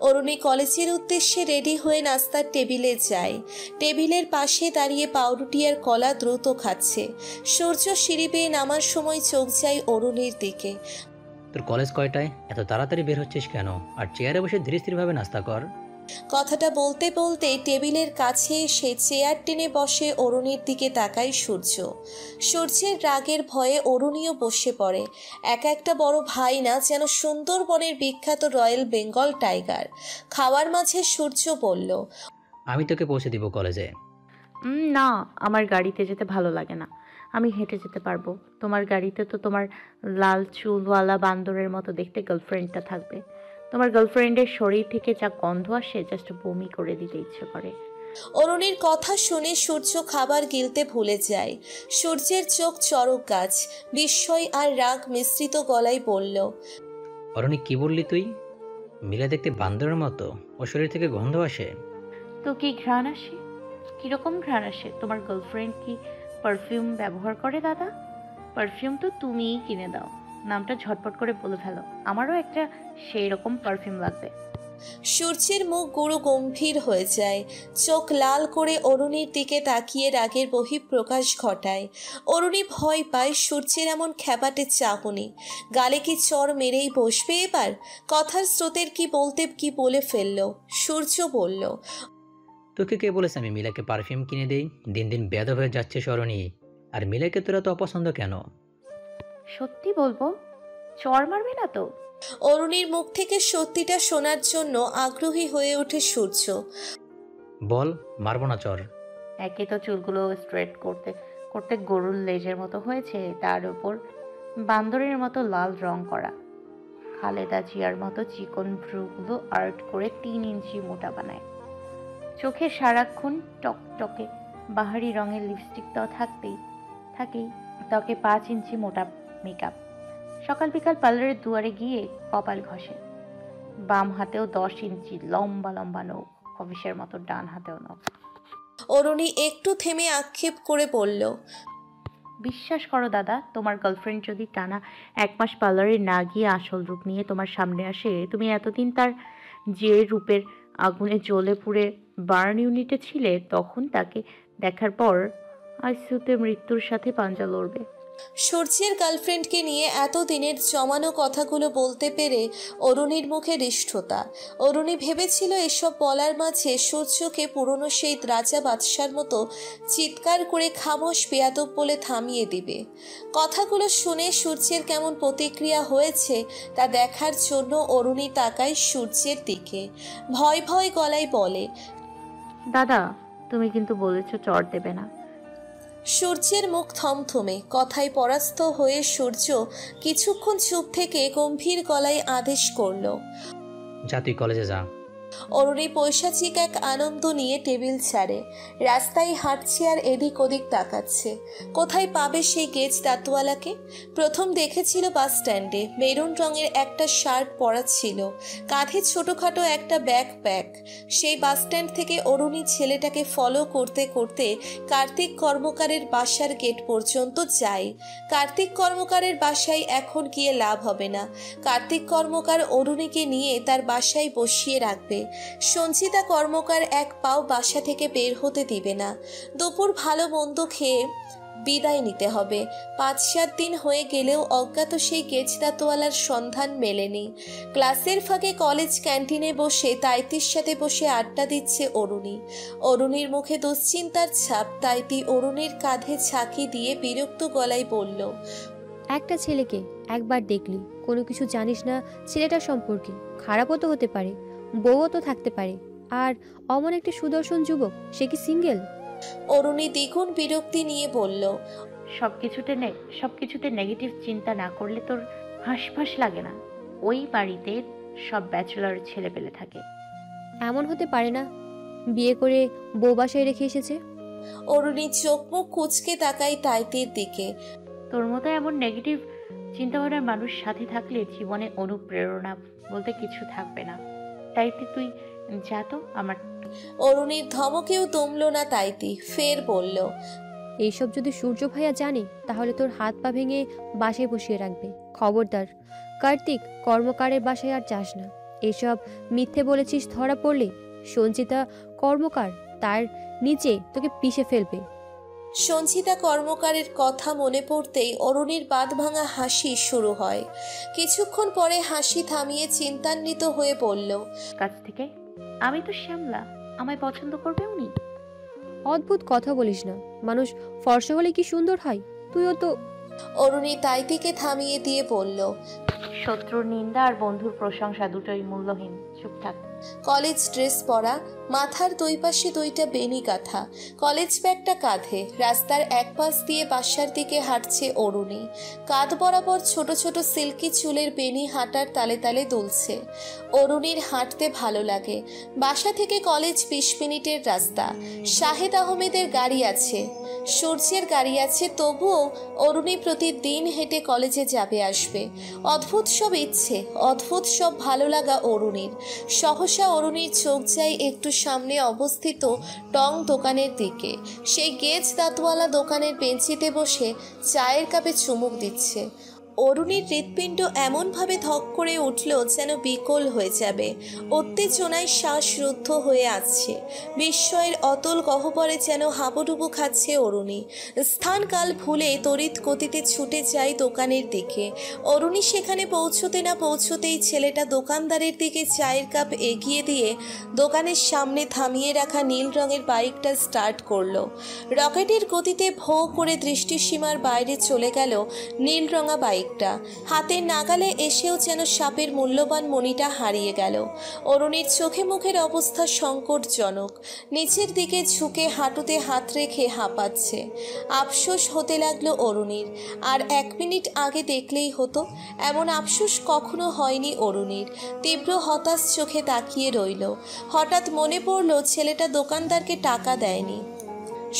Speaker 1: অরুণী কলেজের উদ্দেশ্যে রেডি হয়ে নাস্তার টেবিলে যায়। টেবিলের পাশে দাঁড়িয়ে পাউরুটি আর কলা দ্রুত খাচ্ছে। সূর্য সিঁড়ি বেয়ে নামার সময় চোখ যায় অরুণীর দিকে।
Speaker 8: তোর কলেজ কয়টায়? এত তাড়াতাড়ি বের হচ্ছিস কেন? আর চেয়ারে বসে ধীরে স্থিরভাবে নাস্তা কর।
Speaker 1: কথাটা বলতে বলতে টেবিলের কাছে এসে চেয়ার টেনে বসে অরুণীর দিকে তাকায় সূর্য। সূর্যের রাগের ভয়ে অরুণীও বসে পড়ে। একা একটা বড় ভাই না, যেন সুন্দরবনের বিখ্যাত রয়্যাল বেঙ্গল টাইগার। খাওয়ার মাঝে সূর্য বলল,
Speaker 8: আমি তোকে পৌঁছে দিব কলেজে।
Speaker 2: না, আমার গাড়িতে যেতে ভালো লাগে না, আমি হেঁটে যেতে পারবো। তোমার গাড়িতে তো তোমার লাল চুলওয়ালা বান্দরের মতো দেখতে গার্লফ্রেন্ডটা থাকবে। তোমার গার্লফ্রেন্ডের শরীর থেকে যা গন্ধ আসে, জাস্ট বমি করে দিতে ইচ্ছে করে।
Speaker 1: অরুণীর কথা শুনে সূর্য খাবার গিলতে ভুলে যায়। সূর্যের চোখ চড়ক গাছ। বিস্ময় আর রাগ মিশ্রিত গলায় বলল,
Speaker 8: অরণি কি বললি তুই? মিলে দেখতে বান্দরের মতো, ও শরীর থেকে গন্ধ আসে?
Speaker 2: তো কি ঘ্রাণ আসে? কিরকম ঘ্রাণ আসে? তোমার গার্লফ্রেন্ড কি পারফিউম ব্যবহার করে দাদা? পারফিউম তো তুমিই কিনে দাও, নামটা ঝটপট করে বলে ফেলো, আমারও একটা সেই রকম পারফিউম লাগবে।
Speaker 1: সূর্যের মুখ গুরু গম্ভীর হয়ে যায়। চোখ লাল করে অরুণীর দিকে তাকিয়ে রাগের বহিঃপ্রকাশ ঘটায়। অরুণী ভয় পায় সূর্যের এমন খ্যাপাটে চাহনি। গালে কি চর মেরেই বসবে এবার? কথার স্রোতের কি বলতে কি বলে ফেলল। সূর্য বলল,
Speaker 8: তোকে কে বলেছে আমি মিলাকে পারফিউম কিনে দেই? দিন দিন বেয়াদব হয়ে যাচ্ছে অরণি। আর মিলাকে তোরা তো অপছন্দ কেন?
Speaker 2: সত্যি বলবো, চর মারবে না তো?
Speaker 1: অরুণীর মুখ থেকে সত্যিটা শোনার জন্য আগ্রহী হয়ে ওঠে সূর্য।
Speaker 8: বল, মারবো না চর।
Speaker 2: একে তো চুলগুলো স্ট্রেট করতে করতে গরুর লেজের মতো হয়েছে, তার উপর বান্দরের মতো লাল রং করা। খালেদা জিয়ার মতো চিকন ভ্রুগুলো আর্ট করে 3 ইঞ্চি মোটা বানায়। চোখে সারাক্ষণ টকটকে বাহারি রঙের লিপস্টিক তো থাকেই। ত্বকে 5 ইঞ্চি মোটা মেকআপ। সকাল বিকাল পার্লারের দুয়ারে গিয়ে কপাল ঘষে। বাম হাতেও 10 ইঞ্চি লম্বা লম্বা নখ, অফিসের মতো ডান হাতেও নখ।
Speaker 1: অরুণী একটু থেমে আক্ষেপ করে বলল,
Speaker 2: বিশ্বাস করো দাদা, তোমার গার্লফ্রেন্ড যদি টানা 1 মাস পার্লারে না গিয়ে আসল রূপ নিয়ে তোমার সামনে আসে, তুমি এতদিন তার যে রূপের আগুনে জ্বলে পুড়ে বার্ন ইউনিটে ছিলে, তখন তাকে দেখার পর আইসিইউতে মৃত্যুর সাথে পাঞ্জা লড়বে।
Speaker 1: সূর্যের গার্লফ্রেন্ডকে নিয়ে এতদিনের জমানো কথাগুলো বলতে পেরে অরুণীর মুখে হৃষ্টতা। অরুণী ভেবেছিল এসব বলার মাঝে সূর্যকে পুরনো সেই রাজা বাদশার মতো চিৎকার করে খামোশ বেয়াদব বলে থামিয়ে দিবে। কথাগুলো শুনে সূর্যের কেমন প্রতিক্রিয়া হয়েছে তা দেখার জন্য অরুণী তাকায় সূর্যের দিকে। ভয় ভয় গলায় বলে,
Speaker 2: দাদা, তুমি কিন্তু বলেছ চড় দেবে না।
Speaker 1: সূর্যের মুখ থমথমে। কথায় পরাস্ত হয়ে সূর্য কিছুক্ষণ চুপ থেকে গম্ভীর গলায় আদেশ করল,
Speaker 8: যা তুই কলেজে যা।
Speaker 1: অরুণী পৈশাচিক এক আনন্দ নিয়ে টেবিল ছাড়ে, রাস্তায় হাঁটছে আর এদিক ওদিক তাকাচ্ছে। কোথায় পাবে সেই গেজ দাঁতওয়ালাকে? প্রথম দেখেছিল বাস স্ট্যান্ডে, মেরুন রঙের একটা শার্ট পরা ছিল, কাঁধে ছোটোখাটো একটা ব্যাকপ্যাক। সেই বাস স্ট্যান্ড থেকে অরুণী ছেলেটাকে ফলো করতে করতে কার্তিক কর্মকারের বাসার গেট পর্যন্ত যায়। কার্তিক কর্মকারের বাসায় এখন গিয়ে লাভ হবে না। কার্তিক কর্মকার অরুণীকে নিয়ে তার বাসায় বসিয়ে রাখবে। সঞ্চিতা কর্মকার এক পাও বাসা থেকে বের হতে দিবে না। দুপুর ভালো মন্দ খেয়ে বিদায় নিতে হবে। 5-7 দিন হয়ে গেলেও অজ্ঞাত সেই গেজদাতওয়ালার সন্ধান মেলেনি। ক্লাসের ফাঁকে কলেজ ক্যান্টিনে বসে তাইতির সাথে বসে আড্ডা দিচ্ছে অরুণী। অরুণীর মুখে দুশ্চিন্তার ছাপ। তাইতি অরুণীর কাঁধে ঝাঁকি দিয়ে বিরক্ত গলায় বলল,
Speaker 5: একটা ছেলেকে একবার দেখলি, কোনো কিছু জানিস না ছেলেটার সম্পর্কে। খারাপও তো হতে পারে, বউও তো থাকতে পারে। আর অমন একটা সুদর্শন যুবক, সে কি সিঙ্গেল?
Speaker 1: অরুণী দ্বিগুণ বিরক্তি নিয়ে বলল,
Speaker 2: সবকিছুতে নেগেটিভ চিন্তা না করলে তোর হাঁসফাঁস লাগে না? ওই বাড়িতে সব ব্যাচেলর ছেলে পেলে থাকে।
Speaker 5: এমন হতে পারে না বিয়ে করে বউ বাসায় রেখে এসেছে।
Speaker 1: অরুণী চোখ মুখ কুঁচকে তাকায় তাইতির দিকে।
Speaker 2: তোর মতো এমন নেগেটিভ চিন্তাভাবনার মানুষ সাথে থাকলে জীবনে অনুপ্রেরণা বলতে কিছু থাকবে না। তাইতে তুই যা তো আমার।
Speaker 1: অরুণীর ধমকেও দমল না তাইতি, ফের বলল,
Speaker 5: এইসব যদি সূর্য ভাইয়া জানে তাহলে তোর হাত পা ভেঙে বাসায় বসিয়ে রাখবে। খবরদার, কার্তিক কর্মকারের বাসায় আর যাস না। এসব মিথ্যে বলেছিস ধরা পড়লে সঞ্চিতা কর্মকার তার নিচে তোকে পিষে ফেলবে।
Speaker 1: সঞ্চিতা কর্মকারের কথা মনে পড়তেই অরুণীর বাঁধ ভাঙা হাসি শুরু হয়। কিছুক্ষণ পরে হাসি থামিয়ে চিন্তান্বিত হয়ে বলল,
Speaker 2: কাছ থেকে আমি তো শ্যামলা, আমায় পছন্দ করবে উনি।
Speaker 5: অদ্ভুত কথা বলিস না, মানুষ ফর্সা হলে কি সুন্দর হয়? তুইও তো।
Speaker 1: অরুণী তাইতিকে থামিয়ে দিয়ে বলল,
Speaker 2: শত্রুর নিন্দা আর বন্ধুর প্রশংসা দুটোই মূল্যহীন, চুপ থাক।
Speaker 1: কলেজ ড্রেস পরা, মাথার দুই পাশে দুইটা বেনি কাঁথা, কলেজ ব্যাগটা কাঁধে, রাস্তার এক পাশ দিয়ে বাসার দিকে হাঁটছে অরুণী। কাঁধ বরাবর ছোট ছোট সিল্কি চুলের বেনি হাঁটার তালে তালে দুলছে। অরুণীর হাঁটতে ভালো লাগে। বাসা থেকে কলেজ 20 মিনিটের রাস্তা। শাহেদ আহমেদের গাড়ি আছে, সূর্যের গাড়ি আছে, তবুও অরুণী প্রতিদিন হেঁটে কলেজে যাবে আসবে। অদ্ভুত সব ইচ্ছে, অদ্ভুত সব ভালো লাগা অরুণীর। সহসা অরুণীর চোখ যায় একটু সামনে অবস্থিত টং দোকানের দিকে। সেই গেজ দাঁতওয়ালা দোকানের বেঞ্চিতে বসে চায়ের কাপে চুমুক দিচ্ছে। অরুণীর হৃৎপিণ্ড এমনভাবে ধক করে উঠল যেন বিকল হয়ে যাবে। উত্তেজনায় শ্বাসরুদ্ধ হয়ে আসছে। বিস্ময়ের অতল গহ্বরে যেন হাবুডুবু খাচ্ছে অরুণী। স্থানকাল ভুলে তড়িৎ গতিতে ছুটে যায় দোকানের দিকে। অরুণী সেখানে পৌঁছতে না পৌঁছতেই ছেলেটা দোকানদারের দিকে চায়ের কাপ এগিয়ে দিয়ে দোকানের সামনে থামিয়ে রাখা নীল রঙের বাইকটা স্টার্ট করলো। রকেটের গতিতে ভো করে দৃষ্টিসীমার বাইরে চলে গেল নীল রঙা বাইক। হাতের নাগালে এসেও যেন সাপের মূল্যবান মণিটা হারিয়ে গেল। অরুণীর চোখে মুখের অবস্থা সংকটজনক। নিচের দিকে ঝুঁকে হাঁটুতে হাত রেখে হাঁপাচ্ছে। আফসোস হতে লাগলো অরুণীর। আর 1 মিনিট আগে দেখলেই হতো। এমন আফসোস কখনো হয়নি অরুণীর। তীব্র হতাশ চোখে তাকিয়ে রইল। হঠাৎ মনে পড়ল ছেলেটা দোকানদারকে টাকা দেয়নি,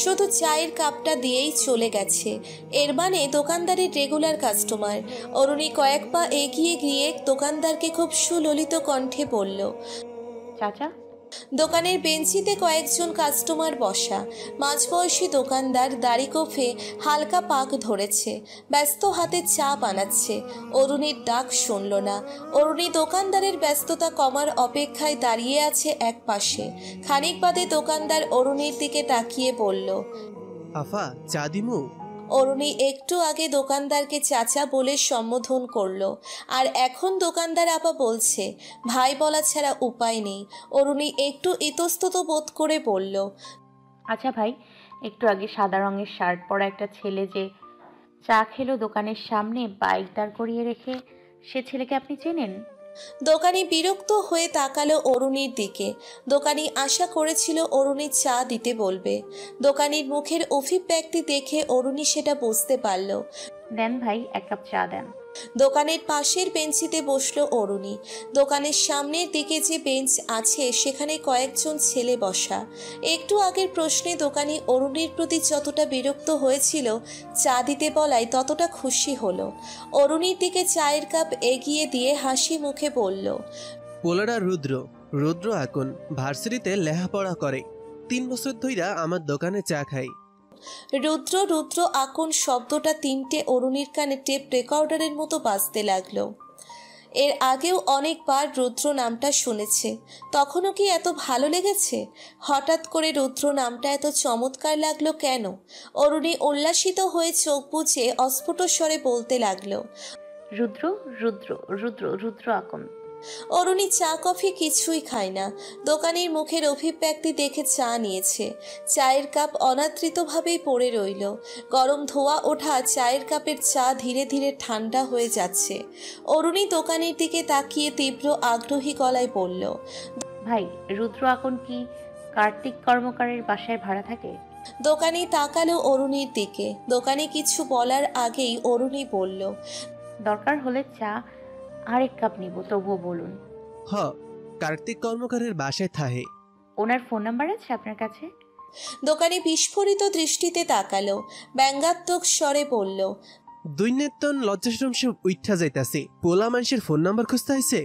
Speaker 1: শুধু চায়ের কাপটা দিয়েই চলে গেছে। এর মানে দোকানদারের রেগুলার কাস্টমার। অরুণী কয়েক পা এগিয়ে গিয়ে দোকানদারকে খুব সুললিত কণ্ঠে বলল,
Speaker 2: চাচা।
Speaker 1: দোকানের বেঞ্চিতে কয়েকজন কাস্টমার বসা। মাঝবয়সী দোকানদার, দাড়ি কোফে হালকা পাক ধরেছে, ব্যস্ত হাতে চা বানাচ্ছে। অরুণীর ডাক শুনল না। অরুণী দোকানদারের ব্যস্ততা কমার অপেক্ষায় দাঁড়িয়ে আছে এক পাশে। খানিক বাদে দোকানদার অরুণীর দিকে তাকিয়ে বলল,
Speaker 9: আফা চা দিমু?
Speaker 1: অরুণী একটু আগে দোকানদারকে চাচা বলে সম্বোধন করলো, আর এখন দোকানদার আপা বলছে। ভাই বলা ছাড়া উপায় নেই। অরুণী একটু ইতস্তত বোধ করে বলল,
Speaker 2: আচ্ছা ভাই, একটু আগে সাদা রঙের শার্ট পরা একটা ছেলে যে চা খেলো দোকানের সামনে বাইক দাঁড় করিয়ে রেখে, সে ছেলেকে আপনি চেনেন?
Speaker 1: দোকানি বিরক্ত হয়ে তাকালো অরুণীর দিকে। দোকানি আশা করেছিল অরুণী চা দিতে বলবে। দোকানির মুখের অভিব্যক্তি দেখে অরুণী সেটা বুঝতে পারল।
Speaker 2: দেন ভাই, এক কাপ চা দেন।
Speaker 1: দোকানের পাশের বেঞ্চিতে বসলো অরুণী। দোকানের সামনের দিকে যে বেঞ্চ আছে সেখানে কয়েকজন ছেলে বসা। একটু আগের প্রশ্নে দোকানি অরুণীর প্রতি যতটা বিরক্ত হয়েছিল, চা দিতে বলায় ততটা খুশি হলো। অরুণীর দিকে চায়ের কাপ এগিয়ে দিয়ে হাসি মুখে বলল,
Speaker 9: পোলারা রুদ্র, রুদ্র আকুন ভার্সিটিতে লেখাপড়া করে, 3 বছর ধইরা আমার দোকানে চা খাই।
Speaker 1: রুদ্র রুদ্র আকুন শব্দটা 3টে অরুণীর কানে টেপ রেকর্ডারের মতো বাজতে লাগলো। এর আগেও অনেকবার রুদ্র নামটা শুনেছে, তখনও কি এত ভালো লেগেছে? হঠাৎ করে রুদ্র নামটা এত চমৎকার লাগলো কেন? অরুণী উল্লাসিত হয়ে চোখ বুজে অস্ফুট স্বরে বলতে লাগলো,
Speaker 2: রুদ্র রুদ্র রুদ্র রুদ্র আকুন।
Speaker 1: অরুণী চা কফি কিছুই খায় না। দোকানির মুখের অভিব্যক্তি দেখে চা নিয়েছে। চায়ের কাপ অনাদৃতভাবেই পড়ে রইল। গরম ধোয়া ওঠা চায়ের কাপের চা ধীরে ধীরে ঠান্ডা হয়ে যাচ্ছে। অরুণী দোকানের দিকে তাকিয়ে তীব্র আগ্রহী গলায় বলল,
Speaker 2: ভাই, রুদ্র আকুন কি কার্তিক কর্মকারের বাসায় ভাড়া থাকে?
Speaker 1: দোকানি তাকালো অরুণীর দিকে। দোকানি কিছু বলার আগেই অরুণী বলল,
Speaker 2: দরকার হলে চা আরেক কাপ নিব, তবুও বলুন।
Speaker 9: হ, কার্তিক কর্মকারের বাসায় থাহে।
Speaker 2: ওনার ফোন নাম্বার আছে আপনার কাছে?
Speaker 1: দোকানি বিস্ফোরিত দৃষ্টিতে তাকালো, ব্যঙ্গাত্মক স্বরে বলল,
Speaker 9: দৈন্যতন লজ্জাশরম সব উইঠা যাইতাছে, পোলা মানুষের ফোন নাম্বার খুঁজতে হয়েছে।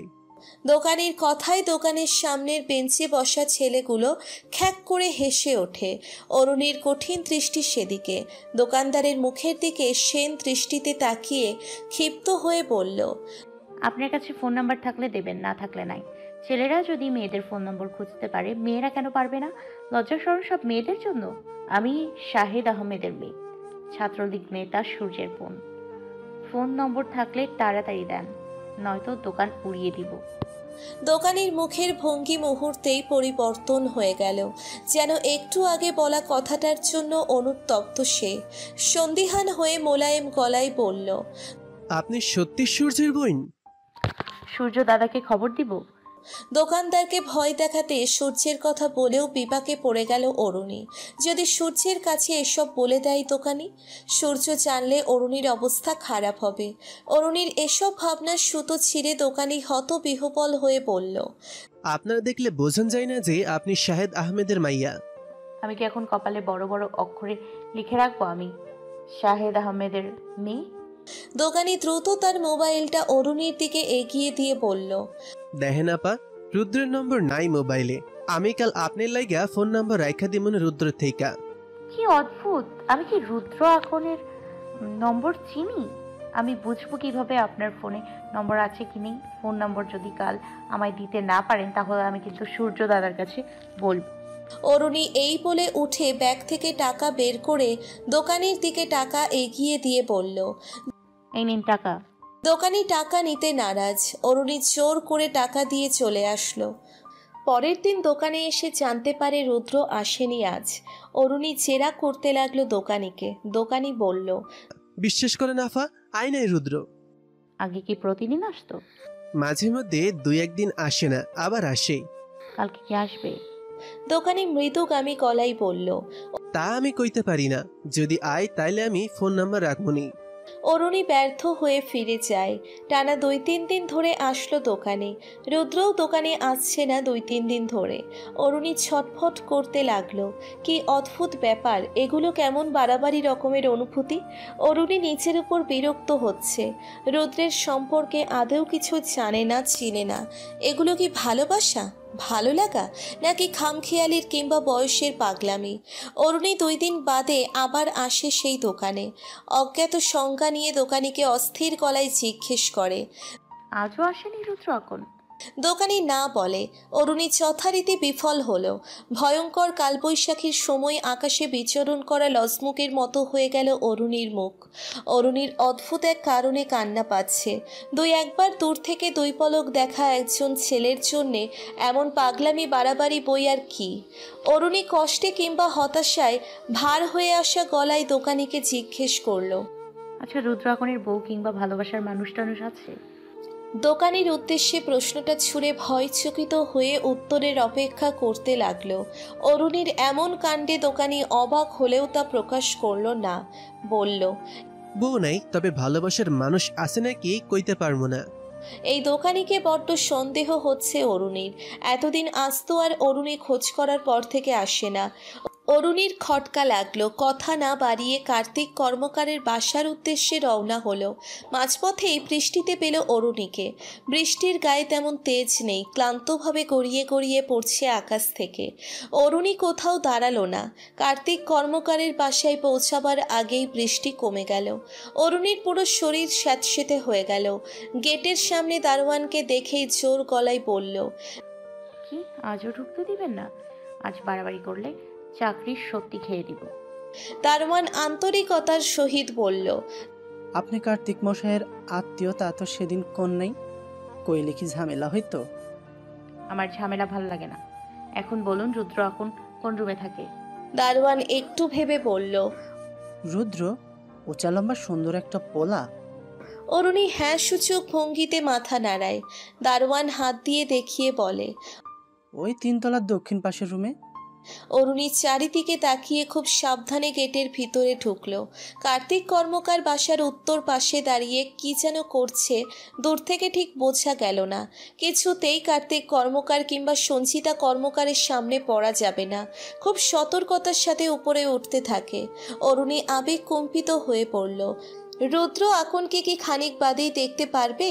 Speaker 1: দোকানির কথায় দোকানের সামনের বেঞ্চে বসা ছেলেগুলো খ্যাক করে হেসে ওঠে। অরুণীর কঠিন দৃষ্টি সেদিকে। দোকানদারের মুখের দিকে সেন দৃষ্টিতে তাকিয়ে ক্ষিপ্ত হয়ে বলল,
Speaker 2: আপনার কাছে ফোন নাম্বার থাকলে দেবেন, না থাকলে নাই। ছেলেরা যদি মেয়েদের ফোন নম্বর খুঁজতে পারে, মেয়েরা কেন পারবে না? লজ্জা শরম সব মেয়েদের জন্য। আমি শাহেদ আহমেদের মেয়ে, ছাত্রলীগ নেতা সূর্যের বোন। ফোন নম্বর থাকলে তাড়াতাড়ি দেন, নয়তো দোকান উড়িয়ে দিব।
Speaker 1: দোকানির মুখের ভঙ্গি মুহূর্তেই পরিবর্তন হয়ে গেল। যেন একটু আগে বলা কথাটার জন্য অনুতপ্ত সে। সন্দিহান হয়ে মোলায়েম গলায় বলল,
Speaker 9: আপনি সত্যি সূর্যের বোন?
Speaker 2: সূর্য দাদাকে খবর দিব?
Speaker 1: দোকানদারকে ভয় দেখাতে সূর্যের কথা বলেও বিপাকে পড়ে গেল অরুণী। যদি সূর্যের কাছে এসব বলে দেয় দোকানি, সূর্য জানলে অরুণীর অবস্থা খারাপ হবে। অরুণীর এসব ভাবনার সুতো ছিঁড়ে দোকানি হতবিহ্বল হয়ে বলল,
Speaker 9: আপনারা দেখলে বোঝান যায় না যে আপনি শাহেদ আহমেদের মাইয়া?
Speaker 2: আমি কি এখন কপালে বড় বড় অক্ষরে লিখে রাখবো আমি শাহেদ আহমেদের মেয়ে?
Speaker 1: দোকানি দ্রুত তার মোবাইলটা অরুণীর দিকে এগিয়ে দিয়ে বলল,
Speaker 9: দেখেন আপা, রুদ্রের নম্বর নাই মোবাইলে। আমি কাল আপনার লাইগা ফোন নাম্বার রাইখা দিমুন রুদ্র থেইকা।
Speaker 2: কি অদ্ভুত! আমি কি রুদ্র আকনের নম্বর চিনি? আমি বুঝবো কিভাবে আপনার ফোনে নম্বর আছে কি নেই? ফোন নম্বর যদি কাল আমায় দিতে না পারেন, তাহলে আমি কিন্তু সূর্য দাদার কাছে বলবো।
Speaker 1: অরুণী এই বলে উঠে ব্যাগ থেকে টাকা বের করে দোকানির দিকে টাকা এগিয়ে দিয়ে বলল,
Speaker 2: এই নিন টাকা।
Speaker 1: দোকানি টাকা নিতে নারাজ। অরুণী জোর করে টাকা দিয়ে চলে আসলো। পরের দিন দোকানে এসে জানতে পারে রুদ্র আসেনি আজ। অরুণী জেরা করতে লাগলো দোকানিকে। দোকানি বলল,
Speaker 9: বিশ্বাস করেন আফা, আই নাই রুদ্র।
Speaker 2: আগে কি প্রতিদিন আসতো?
Speaker 9: মাঝে মধ্যে 2-1 দিন আসে না, আবার আসে।
Speaker 2: কালকে কি আসবে?
Speaker 1: দোকানি মৃদুগামী গলায় বলল,
Speaker 9: তা আমি কইতে পারি না। যদি আয় তাইলে আমি ফোন নাম্বার রাখবনি।
Speaker 1: অরুণী ব্যর্থ হয়ে ফিরে যায়। টানা 2-3 দিন ধরে আসলো দোকানে। রুদ্রও দোকানে আসছে না 2-3 দিন ধরে। অরুণী ছটফট করতে লাগলো। কি অদ্ভুত ব্যাপার, এগুলো কেমন বাড়াবাড়ি রকমের অনুভূতি। অরুণী নিজের উপর বিরক্ত হচ্ছে। রুদ্রের সম্পর্কে আদৌ কিছু জানে না, চিনে না। এগুলো কি ভালোবাসা, ভালো লাগা, নাকি খামখেয়ালির কিংবা বয়সের পাগলামি? অরুণী 2 দিন বাদে আবার আসে সেই দোকানে। অজ্ঞাত সংজ্ঞা নিয়ে দোকানিকে অস্থির গলায় জিজ্ঞেস করে,
Speaker 2: আজও আসেনি রুদ্র আকন?
Speaker 1: দোকানি না বলে। অরুণী যথারীতি বিফল হলো। ভয়ঙ্কর কালবৈশাখীর সময় আকাশে বিচরণ করা লজমুকের মতো হয়ে গেল অরুণীর মুখ। অরুণীর অদ্ভুত এক কারণে কান্না পাচ্ছে। 2-1 দূর থেকে 2 পলক দেখা একজন ছেলের জন্যে এমন পাগলামি বাড়াবাড়ি বই আর কি। অরুণী কষ্টে কিংবা হতাশায় ভার হয়ে আসা গলায় দোকানিকে জিজ্ঞেস করলো,
Speaker 2: আচ্ছা, রুদ্র আকনের বউ কিংবা ভালোবাসার মানুষ টানুষ আছে?
Speaker 1: দোকানির উদ্দেশ্যে প্রশ্নটা ছুঁড়ে ভয়চকিত হয়ে উত্তরের অপেক্ষা করতে লাগলো। অরুণীর এমন কাণ্ডে দোকানি অবাক হলেও তা প্রকাশ করল না। বলল,
Speaker 9: বউ নাই, তবে ভালোবাসার মানুষ আছে নাকি কইতে পারবো না।
Speaker 1: এই দোকানিকে বড্ড সন্দেহ হচ্ছে অরুণীর। এতদিন আসতো আর অরুণী খোঁজ করার পর থেকে আসে না। অরুণীর খটকা লাগলো। কথা না বাড়িয়ে কার্তিক কর্মকারের বাসার উদ্দেশ্যে রওনা হলো। মাঝপথেই বৃষ্টিতে পেল অরুণীকে। বৃষ্টির গায়ে তেমন তেজ নেই, ক্লান্তভাবে গড়িয়ে গড়িয়ে পড়ছে আকাশ থেকে। অরুণী কোথাও দাঁড়ালো না। কার্তিক কর্মকারের বাসায় পৌঁছাবার আগেই বৃষ্টি কমে গেল। অরুণীর পুরো শরীর স্যাঁতসেঁতে হয়ে গেল। গেটের সামনে দারোয়ানকে দেখেই জোর গলায় বলল,
Speaker 2: কি আজও ঢুকতে দিবেন না? আজ বাড়াবাড়ি করলে চাকরির সত্যি খেয়ে দিব।
Speaker 1: দারোয়ান আন্তরিকতার সহিত বলল,
Speaker 3: আপনি কার্তিক মশাইয়ের আত্মীয়, তা তো সেদিন কোন নাই, কইলে কি ঝামেলা হইতো?
Speaker 2: আমার ঝামেলা ভাল লাগে না। এখন বলুন, রুদ্র এখন কোন রুমে থাকে?
Speaker 1: দারোয়ান একটু ভেবে বলল,
Speaker 3: রুদ্র উঁচা লম্বা সুন্দর একটা পোলা।
Speaker 1: অরুণী হ্যাঁ সূচক ভঙ্গিতে মাথা নাড়ায়। দারোয়ান হাত দিয়ে দেখিয়ে বলে,
Speaker 3: ওই 3 তলার দক্ষিণ পাশের রুমে।
Speaker 1: অরুণী চারিদিকে তাকিয়ে খুব সাবধানে গেটের ভিতরে ঢুকলো। কার্তিক কর্মকার বাসার উত্তর পাশে দাঁড়িয়ে কি যেন করছে, দূর থেকে ঠিক বোঝা গেল না। কিছুতেই কার্তিক কর্মকার কিংবা সঞ্চিতা কর্মকারের সামনে পড়া যাবে না। খুব সতর্কতার সাথে উপরে উঠতে থাকে। অরুণী আবেগ কম্পিত হয়ে পড়ল। রুদ্র আকনকে কি খানিক বাদেই দেখতে পারবে?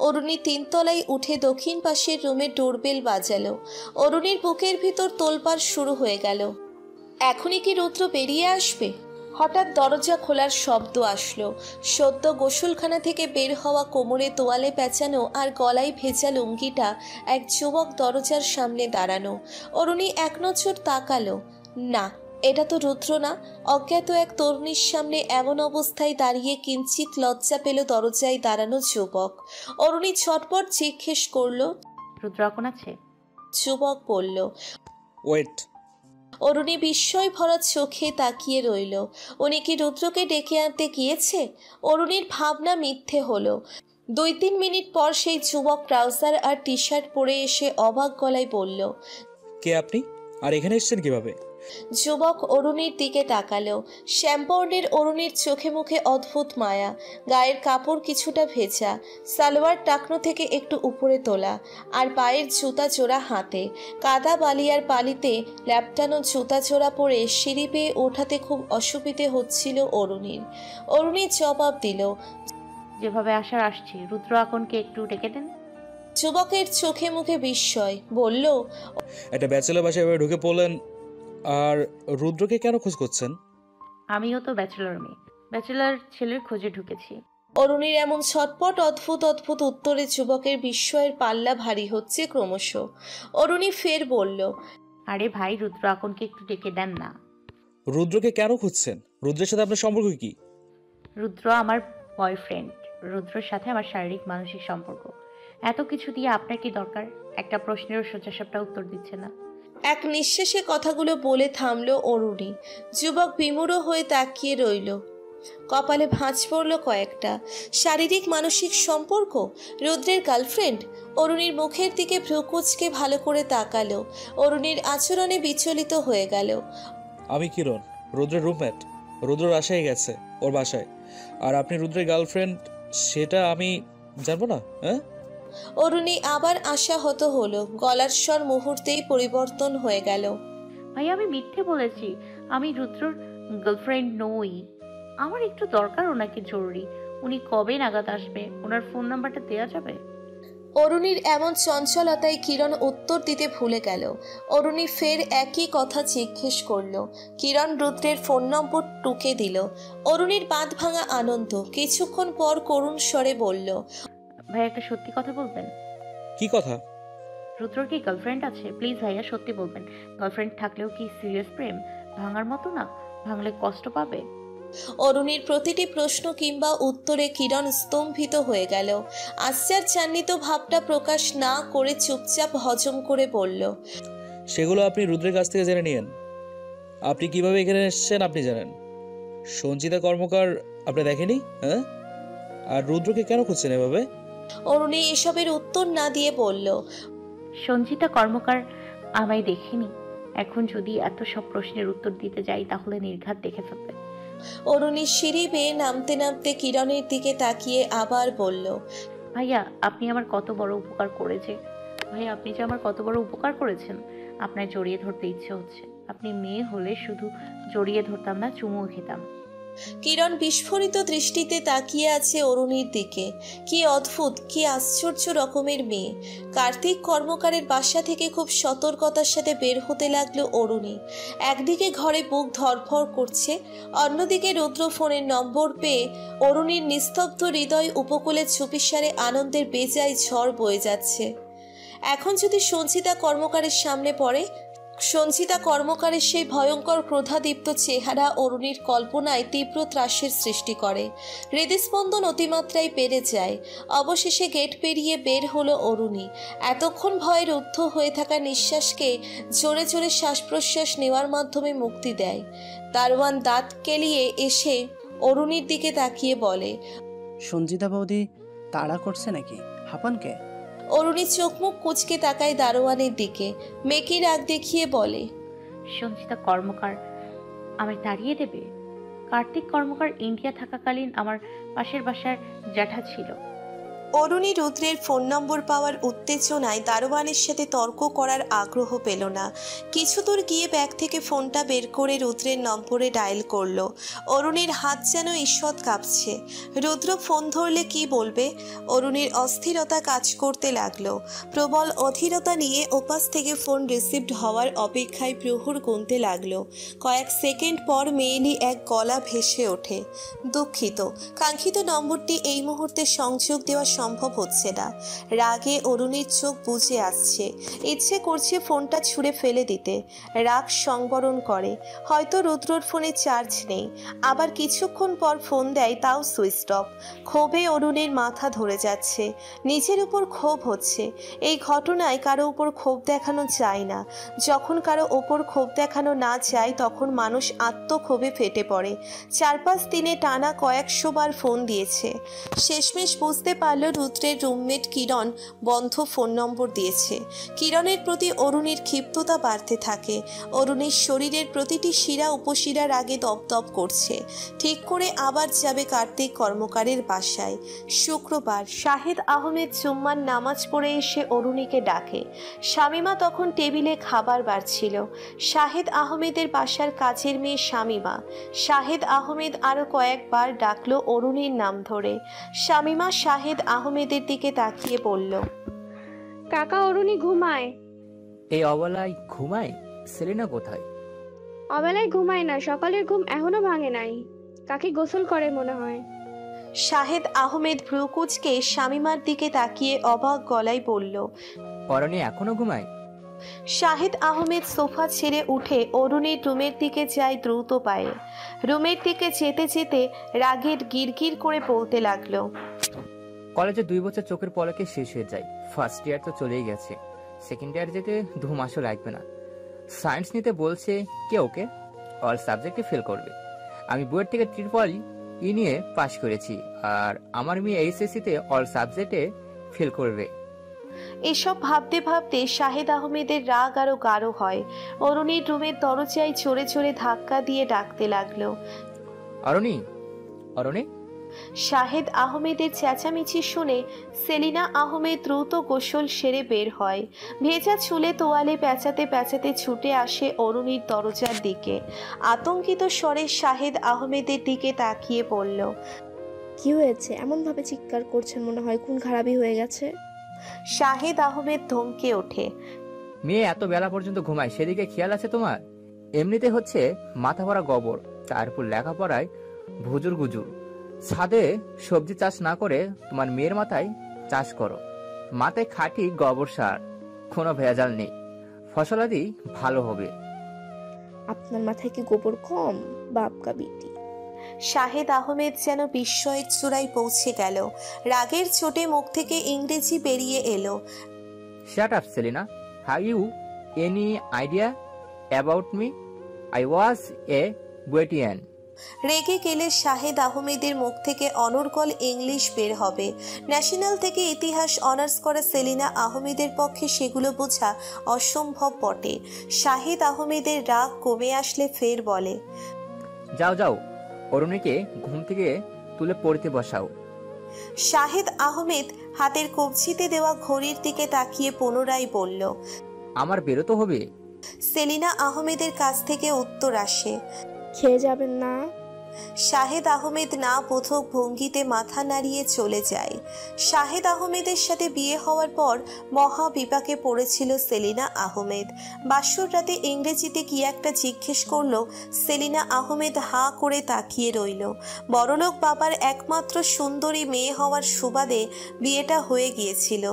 Speaker 1: অরুণী 3 তলায় উঠে দক্ষিণ পাশের রুমে ডোরবেল বাজালো। অরুণীর বুকের ভিতর তোলপাড় শুরু হয়ে গেল। এখনই কি রুদ্র বেরিয়ে আসবে? হঠাৎ দরজা খোলার শব্দ আসলো। সদ্য গোসলখানা থেকে বের হওয়া, কোমরে তোয়ালে পেঁচানো আর গলায় ভেজা লুঙ্গিটা এক যুবক দরজার সামনে দাঁড়ানো। অরুণী এক নজর তাকালো। না, এটা তো রুদ্র না। অজ্ঞাত এক তরুণীর সামনে এমন অবস্থায় দাঁড়িয়ে কিঞ্চিত লজ্জা পেল দরজায় দাঁড়ানো যুবক। অরুণী ছটপট জিজ্ঞেস করল,
Speaker 2: রুদ্র এখন আছে?
Speaker 1: যুবক বলল,
Speaker 10: ওয়েট।
Speaker 1: অরুণী বিস্ময় ভরা চোখে তাকিয়ে রইল। উনি কি রুদ্রকে ডেকে আনতে গিয়েছে? অরুণীর ভাবনা মিথ্যে হলো। 2-3 মিনিট পর সেই যুবক ট্রাউজার আর টি শার্ট পরে এসে অবাক গলায় বলল,
Speaker 10: কে আপনি, আর এখানে এসেছেন কিভাবে?
Speaker 1: যুবক অরুণীর দিকে তাকালো। শ্যামবর্ণের অরুণীর চোখে মুখে অদ্ভুত মায়া। গায়ের কাপড় কিছুটা ভেজা, সালোয়ার টাকনো থেকে একটু উপরে তোলা, আর পায়ের জুতা জোড়া হাতে। কাদা বালিয়ার পালিতে ল্যাপটানো জুতা জোড়া পরে সিঁড়ি পেয়ে ওঠাতে খুব অসুবিধে হচ্ছিল অরুণীর। অরুণী জবাব দিল,
Speaker 2: যেভাবে আসার আসছি। রুদ্র আকনকে একটু ডেকে দেন।
Speaker 1: যুবকের চোখে মুখে বিস্ময়। বলল,
Speaker 10: একটা ব্যাচেলর বাসায় এভাবে ঢুকে পড়লেন, আর রুদ্রকে কেন খোঁজ করছেন?
Speaker 2: আমিও তো ব্যাচেলর মেয়ে, ব্যাচেলর ছেলের খোঁজে ঢুকেছি।
Speaker 1: অরুণীর এমন ছটপট অদ্ভুত অদ্ভুত উত্তরে যুবকের বিস্ময়ের পাল্লা ভারী হচ্ছে ক্রমশ। অরুণী ফের বলল,
Speaker 2: আরে ভাই, রুদ্র আকনকে একটু ডেকে দেন না।
Speaker 10: রুদ্রকে কেন খুঁজছেন? রুদ্রের সাথে আপনার সম্পর্ক কি?
Speaker 2: রুদ্র আমার বয়ফ্রেন্ড। রুদ্রর সাথে আমার শারীরিক মানসিক সম্পর্ক। এত কিছু দিয়ে আপনার কি দরকার? একটা প্রশ্নেরও সোজাসাপটা উত্তর দিচ্ছে না।
Speaker 1: এক নিঃশ্বাসে কথাগুলো বলে থামলো অরুণী। যুবক বিমূঢ় হয়ে তাকিয়ে রইল। কপালে ভাঁজ পড়ল কয়েকটা। শারীরিক মানসিক সম্পর্ক? রুদ্রের গার্লফ্রেন্ড? অরুণীর মুখের দিকে ভ্রুকুচকে ভালো করে তাকালো। অরুণীর আচরণে বিচলিত হয়ে গেল।
Speaker 10: আমি কিরণ, রুদ্রের রুমমেট। রুদ্র রাজশাহী গেছে ওর বাসায়, আর আপনি রুদ্রের গার্লফ্রেন্ড সেটা আমি জানবো না? হ্যাঁ?
Speaker 1: অরুণী আবার আশাহত হলো। গলার স্বর মুহূর্তেই পরিবর্তন হয়ে গেল।
Speaker 2: ভাই, আমি মিথ্যে বলেছি। আমি রুদ্রর গার্লফ্রেন্ড নই। আমার একটু দরকার, ওনাকে জরুরি। উনি কবে নাগাদ আসবে? ওনার ফোন নাম্বারটা দেওয়া যাবে?
Speaker 1: অরুণীর এমন চঞ্চলতায় কিরণ উত্তর দিতে ভুলে গেল। অরুণী ফের একই কথা জিজ্ঞেস করল। কিরণ রুদ্রের ফোন নম্বর টুকে দিল। অরুণীর বাঁধ ভাঙা আনন্দ। কিছুক্ষণ পর করুণ স্বরে বলল,
Speaker 2: ভাই, একটা সত্যি কথা বলবেন?
Speaker 10: কি কথা?
Speaker 2: রুদ্রর কি গার্লফ্রেন্ড আছে? প্লিজ ভাইয়া, সত্যি বলবেন। গার্লফ্রেন্ড থাকলেও কি সিরিয়াস প্রেম? ভাঙার মতো না? ভাঙলে কষ্ট পাবে?
Speaker 1: অরুণীর প্রতিটি প্রশ্ন কিংবা উত্তরে কিরণ স্তম্ভিত হয়ে গেল। আশ্চর্যান্বিত ভাবটা প্রকাশ না করে চুপচাপ হজম করে বলল,
Speaker 10: সেগুলো আপনি রুদ্রের কাছ থেকে জেনে নিয়েন। আপনি কিভাবে এখানে এসেছেন আপনি জানেন। সঞ্চিতা কর্মকার আপনি দেখেনি? হ্যাঁ? আর রুদ্রকে কেন খুঁজছেন এভাবে?
Speaker 1: অরুণী এসবের উত্তর না দিয়ে বলল,
Speaker 2: সঞ্চিতা কর্মকার আমায় দেখেনি। এখন যদি এত সব প্রশ্নের উত্তর দিতে যাই তাহলে নির্ঘাত দেখে ফেলবে।
Speaker 1: অরুণী সিঁড়ি বেয়ে নামতে নামতে কিরণের দিকে তাকিয়ে আবার বলল,
Speaker 2: ভাইয়া আপনি আমার কত বড় উপকার করেছে, ভাইয়া আপনি যে আমার কত বড় উপকার করেছেন। আপনার জড়িয়ে ধরতে ইচ্ছে হচ্ছে। আপনি মেয়ে হলে শুধু জড়িয়ে ধরতাম না, চুমুও খেতাম।
Speaker 1: কিরণ বিস্ফোরিত দৃষ্টিতে তাকিয়ে আছে অরুণীর দিকে। কি অদ্ভুত, কি আশ্চর্য রকমের মেয়ে। কার্তিক কর্মকারের বাসা থেকে খুব সতর্কতার সাথে বের হতে লাগলো অরুণী। একদিকে ঘরে বুক ধড়ফড় করছে, অন্যদিকে রুদ্র ফোনের নম্বর পেয়ে অরুণীর নিস্তব্ধ হৃদয় উপকূলে চুপিসারে আনন্দের বেজায় ঝড় বয়ে যাচ্ছে। এখন যদি সঞ্চিতা কর্মকারের সামনে পড়ে, সঞ্চিতা কর্মকারের সেই ভয়ঙ্কর ক্রোধাদীপ্ত চেহারা অরুণীর কল্পনায় তীব্র ত্রাসের সৃষ্টি করে। হৃদস্পন্দন অতিমাত্রায় বেড়ে যায়। অবশেষে গেট পেরিয়ে বের হলো অরুণী। এতক্ষণ ভয়ে রুদ্ধ হয়ে থাকা নিঃশ্বাসকে জোরে জোরে শ্বাস প্রশ্বাস নেওয়ার মাধ্যমে মুক্তি দেয়। দারোয়ান দাঁত কেলিয়ে এসে অরুণীর দিকে তাকিয়ে বলে,
Speaker 3: সঞ্জিতা বৌদি তাড়া করছে নাকি? হাঁপানকে?
Speaker 1: অরুণী চোখ মুখ কুঁচকে তাকায় দারোয়ানের দিকে, মেকি রাগ দেখিয়ে বলে,
Speaker 2: সঞ্চিতা কর্মকার আমায় তাড়িয়ে দেবে? কার্তিক কর্মকার ইন্ডিয়া থাকাকালীন আমার পাশের বাসার জ্যাঠা ছিল।
Speaker 1: অরুণী রুদ্রের ফোন নম্বর পাওয়ার উত্তেজনায় দারোয়ানের সাথে তর্ক করার আগ্রহ পেল না। কিছু দূর গিয়ে ব্যাগ থেকে ফোনটা বের করে রুদ্রের নম্বরে ডায়াল করলো। অরুণীর হাত যেন ঈষৎ কাঁপছে। রুদ্র ফোন ধরলে কি বলবে? অরুণীর অস্থিরতা কাজ করতে লাগলো। প্রবল অধীরতা নিয়ে ওপাশ থেকে ফোন রিসিভড হওয়ার অপেক্ষায় প্রহর গুনতে লাগলো। কয়েক সেকেন্ড পর মেয়েলি এক গলা ভেসে ওঠে, দুঃখিত, কাঙ্ক্ষিত নম্বরটি এই মুহূর্তে সংযোগ দেওয়া সম্ভব হচ্ছে না। রাগে অরুণীর চোখ বুজে আসছে, ইচ্ছে করছে ফোনটা ছুঁড়ে ফেলে দিতে। রাগ সংবরণ করে। হয়তো রুদ্রর ফোনে চার্জ নেই। আবার কিছুক্ষণ পর ফোন দেয়, তাও সুইচ অফ। ক্ষোভে অরুণীর মাথা ধরে যাচ্ছে। নিজের উপর ক্ষোভ হচ্ছে। এই ঘটনায় কারো উপর ক্ষোভ দেখানো যায় না। যখন কারো ওপর ক্ষোভ দেখানো না যায় তখন মানুষ আত্মক্ষোভে ফেটে পড়ে। 4-5 দিনে টানা কয়েকশো বার ফোন দিয়েছে। শেষমেশ বুঝতে পারল রুদ্রের রুমমেট কিরণ বন্ধ ফোন নম্বর দিয়েছে। কিরণের প্রতি অরুণীর ক্ষিপ্ততা বাড়তে থাকে। অরুণীর শরীরের প্রতিটি শিরা উপশিরার আগে দপদপ করছে। ঠিক করে আবার যাবে কার্তিক কর্মকারের বাসায়। শুক্রবার শাহেদ আহমেদ জুম্মার নামাজ পড়ে এসে অরুণীকে ডাকে। শামিমা তখন টেবিলে খাবার বাড়ছিল। শাহেদ আহমেদের বাসার কাজের মেয়ে শামিমা। শাহেদ আহমেদ আরো কয়েকবার ডাকলো অরুণীর নাম ধরে। শামিমা শাহেদ আহমেদের দিকে তাকিয়ে বলল,
Speaker 11: কাকা অরুণী ঘুমায়।
Speaker 12: এই অবেলায় ঘুমায়? সেলিনা কোথায়?
Speaker 11: অবেলায় ঘুমায় না, সকালের ঘুম এখনো ভাঙে নাই। কাকি গোসল করে মনে হয়।
Speaker 1: শাহেদ আহমেদ ভ্রুকুচকে শামিমার দিকে তাকিয়ে অবাক গলায় বলল,
Speaker 12: অরুণী এখনো ঘুমায়?
Speaker 1: শাহেদ আহমেদ সোফা ছেড়ে উঠে অরুণীর রুমের দিকে যায় দ্রুত পায়ে। রুমের দিকে যেতে যেতে রাগের গিরগির করে বলতে লাগলো,
Speaker 12: কলেজে 2 বছর চোখের পলকে শেষ হয়ে যায়। ফার্স্ট ইয়ার তো চলেই গেছে, সেকেন্ড ইয়ার যেতে 2 মাসও লাগবে না। সায়েন্স নিতে বলছে কে ওকে, অল সাবজেক্টে ফেল করবে। আমি বইয়ের থেকে ট্রিপল ই নিয়ে পাশ করেছি, আর আমার মেয়ে এইচএসসিতে অল সাবজেক্টে ফেল করবে।
Speaker 1: এসব ভাবতে ভাবতে শাহেদ আহমেদের রাগ আরো গাঢ় হয়। অরুণীর রুমের দরজায় চড়ে চড়ে ধাক্কা দিয়ে ডাকতে লাগলো,
Speaker 12: অরুণী, অরুণী।
Speaker 1: শাহেদ আহমেদের চেঁচামেচি শুনে সেলিনা আহমেদ দ্রুত গোসল সেরে বের হয়। ভেজা চুলে তোয়ালে পেঁচাতে পেঁচাতে ছুটে আসে অরুণীর দরজার দিকে। আতঙ্কিত স্বরে শাহেদ আহমেদের দিকে তাকিয়ে বলল,
Speaker 7: কি হয়েছে? এমনভাবে চিৎকার করছেন মনে হয় খুন খারাপই হয়ে গেছে।
Speaker 1: শাহেদ আহমেদ ধমকে ওঠে,
Speaker 12: মেয়ে এত বেলা পর্যন্ত ঘুমায়, সেদিকে খেয়াল আছে তোমার? এমনিতে হচ্ছে মাথা ভরা গোবর, তারপর লেখাপড়ায় ভুজুর গুজুর। ছাদে সবজি চাষ না করে তোমার মেয়ের মাথায় চাষ করো। মাথায় খাঁটি গোবর সার, কোনো ভেজাল নেই, ফসলাদি ভালো হবে।
Speaker 7: আপনার মাথায় কি গোবর কম? বাপকা বিটি।
Speaker 1: শাহেদ আহমেদ যেন বিস্ময়ের চূড়ায় পৌঁছে গেল। রাগের চোটে মুখ থেকে ইংরেজি বেরিয়ে এলো,
Speaker 12: shut up Selina, have you any idea about me? I was a Buetian.
Speaker 1: রেগে গেলে শাহেদ আহমেদের মুখ থেকে অনর্গল ইংলিশ বের হবে। ন্যাশনাল থেকে ইতিহাস অনার্স করা সেলিনা আহমেদের পক্ষে সেগুলো বোঝা অসম্ভব বটে। শাহেদ আহমেদের রাগ কমে আসলে ফের বলে,
Speaker 12: যাও যাও, অরুণীকে ঘুম থেকে তুলে পড়তে বসাও।
Speaker 1: শাহেদ আহমেদ হাতের কবজিতে দেওয়া ঘড়ির দিকে তাকিয়ে পুনরায় বলল।
Speaker 12: আমার বেরোতে হবে।
Speaker 1: সেলিনা আহমেদের কাছ থেকে উত্তর আসে,
Speaker 7: খেয়ে যাবেন না?
Speaker 1: শাহেদ আহমেদ না বোধক ভঙ্গিতে মাথা নাড়িয়ে চলে যায়। শাহেদ আহমেদের সাথে বিয়ে হওয়ার পর মহা বিপাকে পড়েছিল সেলিনা আহমেদ। বাসর রাতে ইংরেজিতে কি একটা জিজ্ঞেস করলো। সেলিনা আহমেদ হাঁ করে তাকিয়ে রইল। বড়লোক বাবার একমাত্র সুন্দরী মেয়ে হওয়ার সুবাদে বিয়েটা হয়ে গিয়েছিল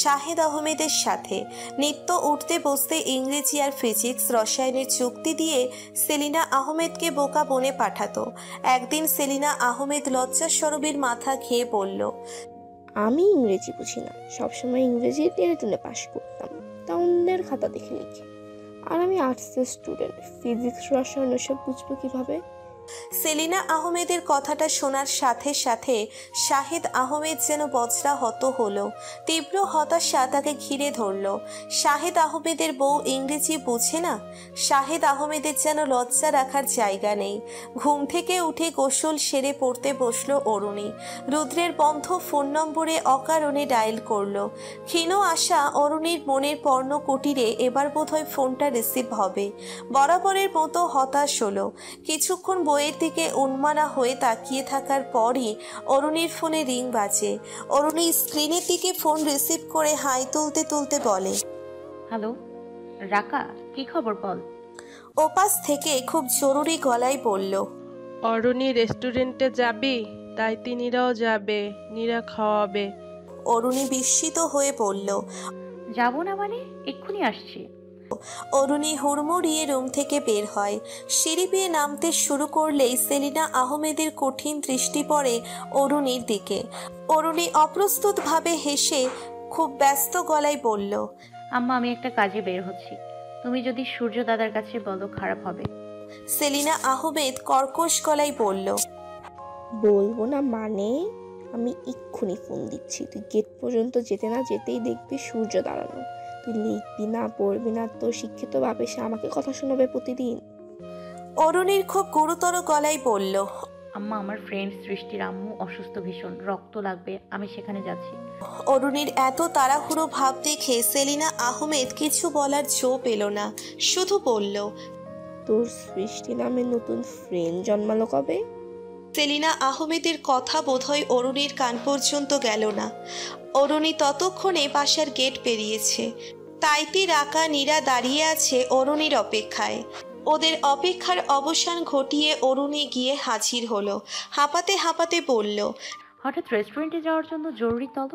Speaker 1: শাহেদ আহমেদের সাথে। নিত্য উঠতে বসতে ইংরেজি আর ফিজিক্স রসায়নের চুক্তি দিয়ে সেলিনা আহমেদকে বোকা বনে পাঠাতো। একদিন সেলিনা আহমেদ লজ্জা সরবির মাথা খেয়ে বলল,
Speaker 7: আমি ইংরেজি বুঝি না, সবসময় ইংরেজি টেনে টুনে পাশ করতাম, তা অন্যের খাতা দেখে লিখে। আর আমি আর্টসের স্টুডেন্ট, ফিজিক্স রসায়ন ওসব বুঝবো কিভাবে?
Speaker 1: সেলিনা আহমেদের কথাটা শোনার সাথে সাথে শাহেদ আহমেদ যেন বজ্রাহত হলো। তীব্র হতাশা তাকে ঘিরে ধরল। শাহেদ আহমেদের বউ ইংরেজি বুঝে না? শাহেদ আহমেদের যেন লজ্জা রাখার জায়গা নেই। ঘুম থেকে উঠে গোসল সেরে পড়তে বসলো অরুণী। রুদ্রের বন্ধ ফোন নম্বরে অকারণে ডায়াল করলো। ক্ষীণ আশা অরুণীর মনের পর্ণ কুটিরে এবার বোধহয় ফোনটা রিসিভ হবে। বরাবরের মতো হতাশ হলো। কিছুক্ষণ বইয়ের দিকে উন্মানা হয়ে তাকিয়ে থাকার পরই অরুণীর ফোনে রিং বাজে। অরুণী স্ক্রিনের দিকে ফোন রিসিভ করে হাই তুলতে তুলতে বলে,
Speaker 2: হ্যালো রাকা, কি খবর বল?
Speaker 1: ওপাশ থেকে খুব জরুরি গলায় বলল,
Speaker 13: অরুণী রেস্টুরেন্টে যাবি? তাই তিনিরাও যাবে, নীরা খাওয়াবে।
Speaker 1: অরুণী বিস্মিত হয়ে বলল,
Speaker 2: যাব না মানে? এক্ষুনি আসছি।
Speaker 1: অরুণী হুড়মুড়িয়ে রুম থেকে বের হয়। সিঁড়ি বেয়ে নামতে শুরু করলেই সেলিনা আহমেদের কঠিন দৃষ্টি পড়ে অরুণীর দিকে। অরুণী অপ্রস্তুতভাবে হেসে খুব ব্যস্ত গলায় বলল,
Speaker 2: আম্মা আমি একটা কাজে বের হচ্ছি, তুমি যদি সূর্য দাদার কাছে বলো খারাপ হবে।
Speaker 1: সেলিনা আহমেদ কর্কশ গলায় বলল,
Speaker 7: বলবো না মানে? আমি এক্ষুনি ফোন দিচ্ছি, তুই গেট পর্যন্ত যেতে না যেতেই দেখবি সূর্য দাঁড়ানো। তুই লিখবি না, পড়বি না, তোর শিক্ষিত বাপ এসে আমাকে কথা শোনাবে প্রতিদিন।
Speaker 1: অরুণীর খুব গুরুতর গলায় বলল,
Speaker 2: আম্মা আমার ফ্রেন্ড সৃষ্টির আম্মু অসুস্থ ভীষণ, রক্ত লাগবে, আমি সেখানে যাচ্ছি।
Speaker 1: অরুণীর এত তাড়াহুড়ো ভাব দেখে সেলিনা আহমেদ কিছু বলার জো পেল না, শুধু বলল,
Speaker 7: তোর সৃষ্টি নামে নতুন ফ্রেন্ড জন্মালো কবে?
Speaker 1: সেলিনা আহমেদের কথা বোধহয় অরুণীর কান পর্যন্ত গেল না। অরুণী ততক্ষণে বাসার গেট পেরিয়েছে। তাইতি রাকা নীরা দাঁড়িয়ে আছে অরুণীর অপেক্ষায়। ওদের অপেক্ষার অবসান ঘটিয়ে অরুণী গিয়ে হাজির হলো। হাঁপাতে হাঁপাতে বলল,
Speaker 2: হঠাৎ রেস্টুরেন্টে যাওয়ার জন্য জরুরি তলব?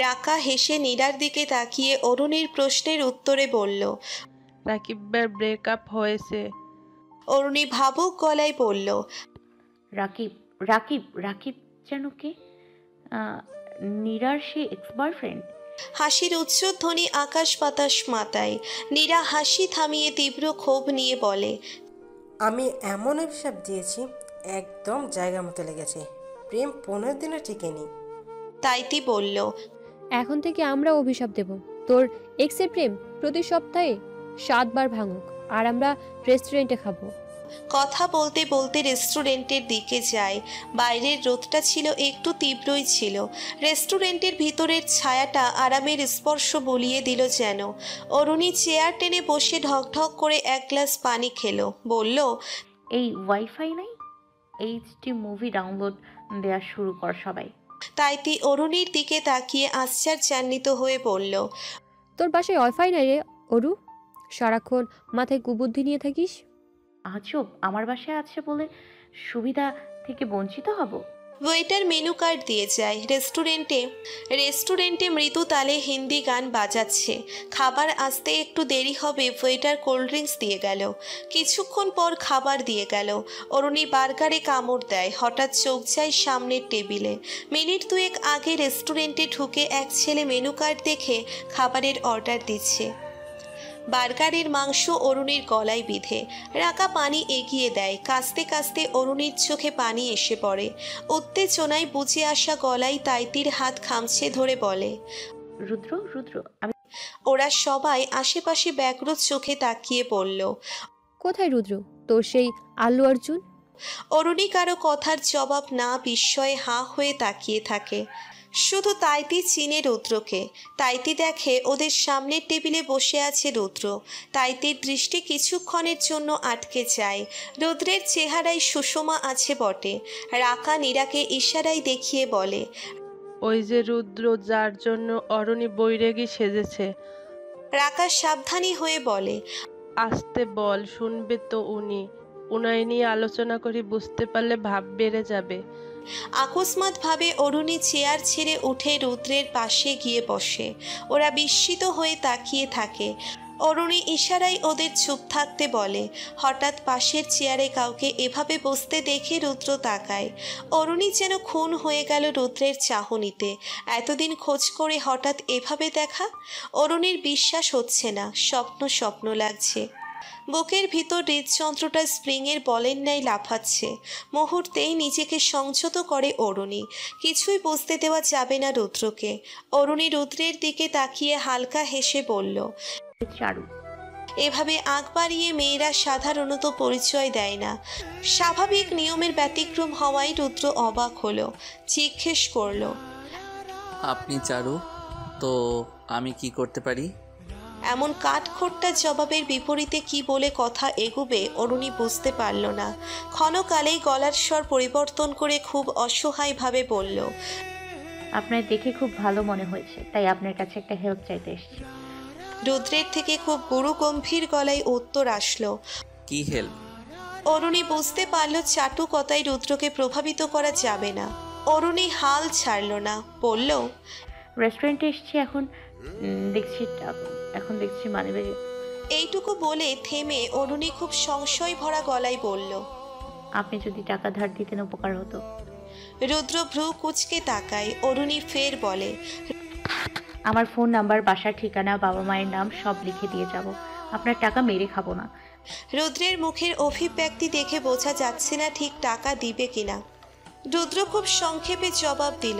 Speaker 1: রাকা হেসে নীরার দিকে তাকিয়ে অরুণীর প্রশ্নের উত্তরে বলল,
Speaker 13: রাকিবের ব্রেকআপ হয়েছে।
Speaker 1: অরুণী ভাবুক গলায় বলল,
Speaker 2: রাকিব রাকিব রাকিব যেন কে? নীরার সে এক্স বয়ফ্রেন্ড?
Speaker 1: হাসির উচ্চধ্বনি আকাশ বাতাস মাতায়। নীরা হাসি থামিয়ে তীব্র ক্ষোভ নিয়ে বলে,
Speaker 14: আমি এমন অভিশাপ দিয়েছি, একদম জায়গা মতো লেগেছে। প্রেম 15 দিনও টিকেনি।
Speaker 1: তাইতি বলল,
Speaker 5: এখন থেকে আমরা অভিশাপ দেব, তোর এক্সের প্রেম প্রতি সপ্তাহে 7 বার ভাঙুক, আর আমরা রেস্টুরেন্টে খাবো।
Speaker 1: কথা বলতে বলতে রেস্টুরেন্টের দিকে যায়। বাইরের রোদটা ছিল একটু তীব্রই ছিল। রেস্টুরেন্টের ভিতরের ছায়াটা আরামের স্পর্শ বলিয়ে দিল যেন। অরুণী চেয়ার টেনে বসে ঢকঢক করে এক গ্লাস পানি খেলো। বলল,
Speaker 2: এই ওয়াইফাই নাই? এইচডি মুভি ডাউনলোড দেওয়া শুরু কর সবাই।
Speaker 1: তাইতি অরুণীর দিকে তাকিয়ে আশ্চর্যান্বিত হয়ে বলল,
Speaker 5: তোর বাসায় ওয়াইফাই নাই রে অরু? সারাক্ষণ মাথায় কুবুদ্ধি নিয়ে থাকিস।
Speaker 2: আজব, আমার বাসায় আছে বলে সুবিধা থেকে বঞ্চিত হব?
Speaker 1: ওয়েটার মেনু কার্ড দিয়ে যায়। রেস্টুরেন্টে মৃদু তালে হিন্দি গান বাজাচ্ছে। খাবার আসতে একটু দেরি হবে, ওয়েটার কোল্ড ড্রিঙ্কস দিয়ে গেল। কিছুক্ষণ পর খাবার দিয়ে গেল। অরুণী বার্গারে কামড় দেয়। হঠাৎ চোখ যায় সামনের টেবিলে। মিনিট 2 আগে রেস্টুরেন্টে ঢুকে এক ছেলে মেনু কার্ড দেখে খাবারের অর্ডার দিচ্ছে। বার্গারের মাংস অরুণীর গলায় বিঁধে। রাকা পানি এগিয়ে দেয়। কাস্তে কাস্তে অরুণীর চোখে পানি এসে পড়ে। উত্তেজনায় বুঝে আসা গলায় তাইতির হাত খামছে ধরে বলে,
Speaker 2: রুদ্র রুদ্র আমি।
Speaker 1: ওরা সবাই আশেপাশে ব্যগ্র চোখে তাকিয়ে বলল,
Speaker 5: কোথায় রুদ্র? তোর সেই আল্লু অর্জুন?
Speaker 1: অরুণী কারো কথার জবাব না বিস্ময়ে হাঁ হয়ে তাকিয়ে থাকে। শুধু তাইতি চিনে রুদ্রকে। তাইতি দেখে ওদের সামনের টেবিলে বসে আছে রুদ্র। তাইতির দৃষ্টি কিছুক্ষণের জন্য আটকে যায়। রুদ্রের চেহারায় সুষমা আছে বটে। রাকা নীরাকে ইশারায় দেখিয়ে বলে,
Speaker 13: ওই যে রুদ্র, যার জন্য অরুণী বৈরাগী সেজেছে।
Speaker 1: রাকা সাবধানী হয়ে বলে,
Speaker 13: আসতে বল, শুনবে তো উনি। উনাই নিয়ে আলোচনা করি, বুঝতে পারলে ভাব বেড়ে যাবে।
Speaker 1: আকস্মাৎভাবে অরুণী চেয়ার ছেড়ে উঠে রুদ্রের পাশে গিয়ে বসে। ওরা বিস্মিত হয়ে তাকিয়ে থাকে। অরুণী ইশারায় ওদের চুপ থাকতে বলে। হঠাৎ পাশের চেয়ারে কাউকে এভাবে বসতে দেখে রুদ্র তাকায়। অরুণী যেন খুন হয়ে গেল রুদ্রের চাহনিতে। এতদিন খোঁজ করে হঠাৎ এভাবে দেখা। অরুণীর বিশ্বাস হচ্ছে না, স্বপ্ন স্বপ্ন লাগছে। বুকের ভিতর হৃদযন্ত্রটা স্প্রিংয়ের বলের ন্যায় লাফাচ্ছে। মুহূর্তেই নিজেকে সংযত করে অরুণী। কিছুই বুঝতে দেওয়া যাবে না রুদ্রকে। অরুণী রুদ্রের দিকে তাকিয়ে হালকা হেসে বলল,
Speaker 2: চারু।
Speaker 1: এভাবে আগ বাড়িয়ে মেয়েরা সাধারণত পরিচয় দেয় না। স্বাভাবিক নিয়মের ব্যতিক্রম হওয়ায় রুদ্র অবাক হলো। জিজ্ঞেস করলো,
Speaker 15: আপনি চারু? তো আমি কি করতে পারি?
Speaker 1: এমন কাঠখোট্টা জবাবের বিপরীতে কি বলে কথা এগোবে অরুণী বুঝতে পারল না। ক্ষণকালেই গলার স্বর পরিবর্তন করে খুব অসহায়ভাবে বলল,
Speaker 2: আপনার দেখে খুব ভালো মনে হয়েছে, তাই আপনার কাছে একটা হেল্প চাইতে এসেছি।
Speaker 1: রুদ্রের থেকে খুব গুরু গম্ভীর গলায় উত্তর আসলো,
Speaker 15: কি হেল্প?
Speaker 1: অরুণী বুঝতে পারল চাটু কথায় রুদ্রকে প্রভাবিত করা যাবে না। অরুণী হাল ছাড়ল না, বলল,
Speaker 2: রেস্টুরেন্টে এসেছি, এখন দেখছি মানিব্যাগে।
Speaker 1: এইটুকু বলে থেমে অরুণী খুব সংশয় ভরা গলায় বলল,
Speaker 2: আপনি যদি টাকা ধার দিতেন উপকার হতো।
Speaker 1: রুদ্র ভ্রু কুচকে তাকায়। অরুণী ফের বলে,
Speaker 2: আমার ফোন নাম্বার, বাসার ঠিকানা, বাবা মায়ের নাম সব লিখে দিয়ে যাব। আপনার টাকা মেরে খাবো না।
Speaker 1: রুদ্রের মুখের অভিব্যক্তি দেখে বোঝা যাচ্ছে না ঠিক টাকা দিবে কিনা। রুদ্র খুব সংক্ষেপে জবাব দিল,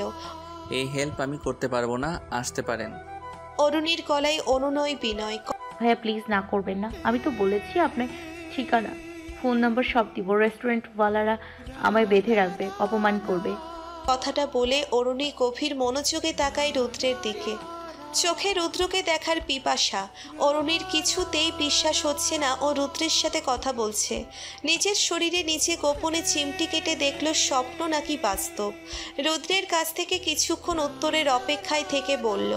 Speaker 15: এই হেল্প আমি করতে পারবো না, আসতে পারেন।
Speaker 1: অরুণীর গলায় অনুনয় বিনয়।
Speaker 2: ভাইয়া প্লিজ না করবেন না, আমি তো বলেছি আপনার ঠিকানা, ফোন নাম্বার সব দিব। রেস্টুরেন্টওয়ালারা আমায় বেঁধে রাখবে, অপমান করবে।
Speaker 1: কথাটা বলে অরুণী গভীর মনোযোগে তাকায় রুদ্রের দিকে। চোখে রুদ্রকে দেখার পিপাসা। অরুণীর কিছুতেই বিশ্বাস হচ্ছে না ও রুদ্রের সাথে কথা বলছে। নিজের শরীরে নিচে গোপনে চিমটি কেটে দেখল স্বপ্ন নাকি বাস্তব। রুদ্রের কাছ থেকে কিছুক্ষণ উত্তরের অপেক্ষায় থেকে বলল,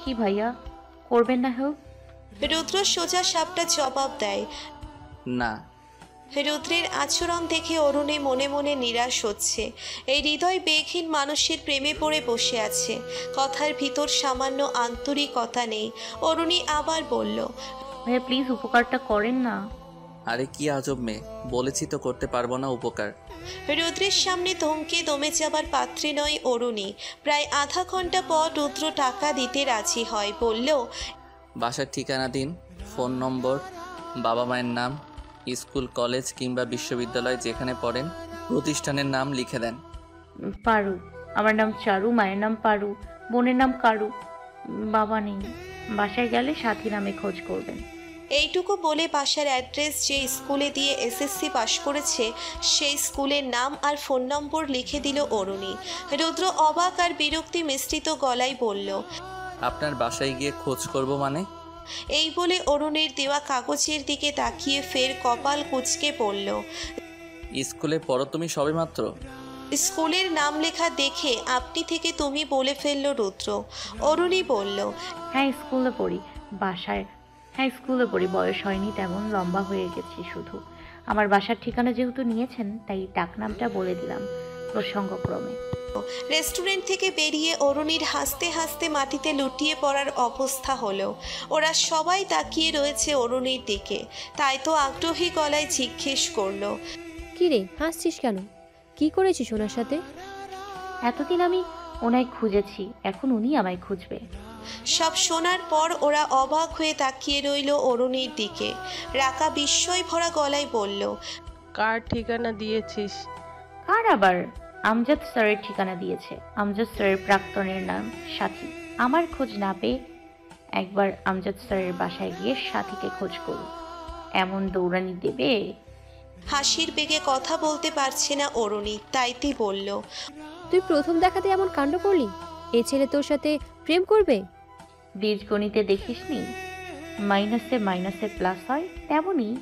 Speaker 2: কি ভাইয়া করবেন না হেল্প?
Speaker 1: রুদ্র সোজা সাপটা জবাব দেয়,
Speaker 15: না।
Speaker 1: রুদ্রের আচরণ দেখে অরুণী মনে মনে নিরাশ হচ্ছে। এই হৃদয় বেগহীন মানুষের প্রেমে পড়ে বসে আছে। কথার ভিতর সামান্য আন্তরিকতা নেই। অরুণী আবার বলল,
Speaker 2: ভাইয়া প্লিজ উপকারটা করেন না।
Speaker 15: আরে কি আজব মেয়ে, বলেছি তো করতে পারবো না উপকার।
Speaker 1: রুদ্রের সামনে ধমকে দমে যাবার পাত্রী নয় অরুণী। প্রায় আধা ঘন্টা পর রুদ্র টাকা দিতে রাজি হয়। বলল,
Speaker 15: বাসার ঠিকানা দিন, ফোন নম্বর, বাবা মায়ের নাম, স্কুল কলেজ কিংবা বিশ্ববিদ্যালয় যেখানে পড়েন, প্রতিষ্ঠানের নাম লিখে দেন।
Speaker 2: পারু, আমার নাম চারু, মায়ের নাম পারু, বোনের নাম কারু, বাবা নেই। বাসায় গেলে সাথী নামে খোঁজ করবেন।
Speaker 1: এইটুকু বলে বাসার অ্যাড্রেস, যে স্কুলে দিয়ে এসএসসি পাশ করেছে সেই স্কুলের নাম আর ফোন নম্বর লিখে দিল অরুণী। রুদ্র অবাক আর বিরক্তি মিশ্রিত গলায় বলল,
Speaker 15: আপনার বাসায় গিয়ে খোঁজ করব মানে?
Speaker 1: এই বলে অরুণীর দেওয়া কাগজের দিকে তাকিয়ে ফের কপাল কুঁচকে পড়ল।
Speaker 15: স্কুলে পড়ো তুমি সবেমাত্র?
Speaker 1: স্কুলের নাম লেখা দেখে আপনি থেকে তুমি বলে ফেলল রুদ্র। অরুণী বলল,
Speaker 2: হ্যাঁ স্কুলে পড়ি। বাসায় হ্যাঁ স্কুলে পড়ি, বয়স হয়নি তেমন, লম্বা হয়ে গেছি শুধু। আমার বাসার ঠিকানা যেহেতু নিয়েছেন তাই ডাকনামটা বলে দিলাম প্রসঙ্গক্রমে।
Speaker 1: রেস্টুরেন্ট থেকে বেরিয়ে অরুণীর হাসতে হাসতে মাটিতে লুটিয়ে পড়ার অবস্থা হলো। ওরা সবাই তাকিয়ে রয়েছে অরুণীর দিকে। তাই তো আগ্রহী গলায় জিজ্ঞেস করলো,
Speaker 5: কি রে হাসছিস কেন? কি করেছিস ওনার সাথে?
Speaker 2: এতদিন আমি ওনায় খুঁজেছি, এখন উনি আমায় খুঁজবে।
Speaker 1: সব শোনার পর ওরা অবাক হয়ে তাকিয়ে রইল অরুণীর দিকে। রাকা বিস্ময় ভরা গলায় বলল,
Speaker 13: কার ঠিকানা দিয়েছিস?
Speaker 2: কার আবার? আমজাদ স্যারের ঠিকানা দিয়েছে। আমজাদ স্যারের প্রাক্তনের নাম সাথী। আমার খোঁজ না পেয়ে একবার আমজাদ স্যারের বাসায় গিয়ে সাথীকে খোঁজ করুন। এমন দৌড়ানি দেবে
Speaker 1: হাসির বেগে কথা বলতে পারছে না অরুণী, তাইতি বলল,
Speaker 5: তুই প্রথম দেখাতে এমন কাণ্ড করলি? এই ছেলে তোর সাথে প্রেম করবে?
Speaker 2: বীজগণিতে দেখিসনি মাইনাসে মাইনাসে প্লাস হয়, তেমনই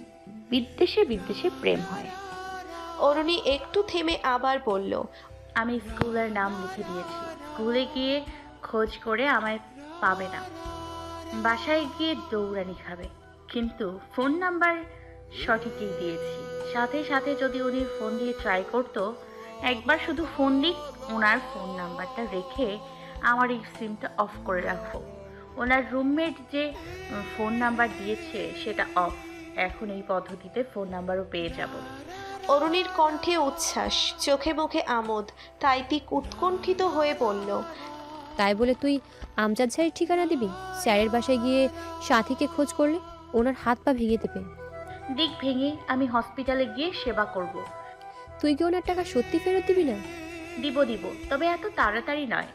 Speaker 2: বিদ্বেষে বিদ্বেষে প্রেম হয়।
Speaker 1: অরুণী একটু থেমে আবার বলল,
Speaker 2: আমি স্কুলের নাম লিখে দিয়েছি, স্কুলে গিয়ে খোঁজ করে আমায় পাবে না, বাসায় গিয়ে দৌড়ানি খাবে, কিন্তু ফোন নাম্বার সঠিকই দিয়েছি। সাথে সাথে যদি উনি ফোন দিয়ে ট্রাই করতো, একবার শুধু ফোন দিক, ওনার ফোন নাম্বারটা রেখে আমার এই সিমটা অফ করে রাখবো। ওনার রুমমেট যে ফোন নাম্বার দিয়েছে সেটা অফ, এখন এই পদ্ধতিতে ফোন নাম্বারও পেয়ে যাব।
Speaker 1: অরুণীর কণ্ঠে উচ্ছ্বাস, চোখে মুখে আমোদ। তাইতি উৎকণ্ঠিত হয়ে বলল,
Speaker 5: তাই বলে তুই আমজাদ স্যারের ঠিকানা দিবি? স্যারের বাসায় গিয়ে সাথীকে খোঁজ করলে ওনার হাত পা ভেঙে দেবে।
Speaker 2: দিক ভেঙে আমি হসপিটালে গিয়ে সেবা করব।
Speaker 5: তুই কি ওনার টাকা সত্যি ফেরত দিবি না?
Speaker 2: দিব, তবে এত তাড়াতাড়ি নয়।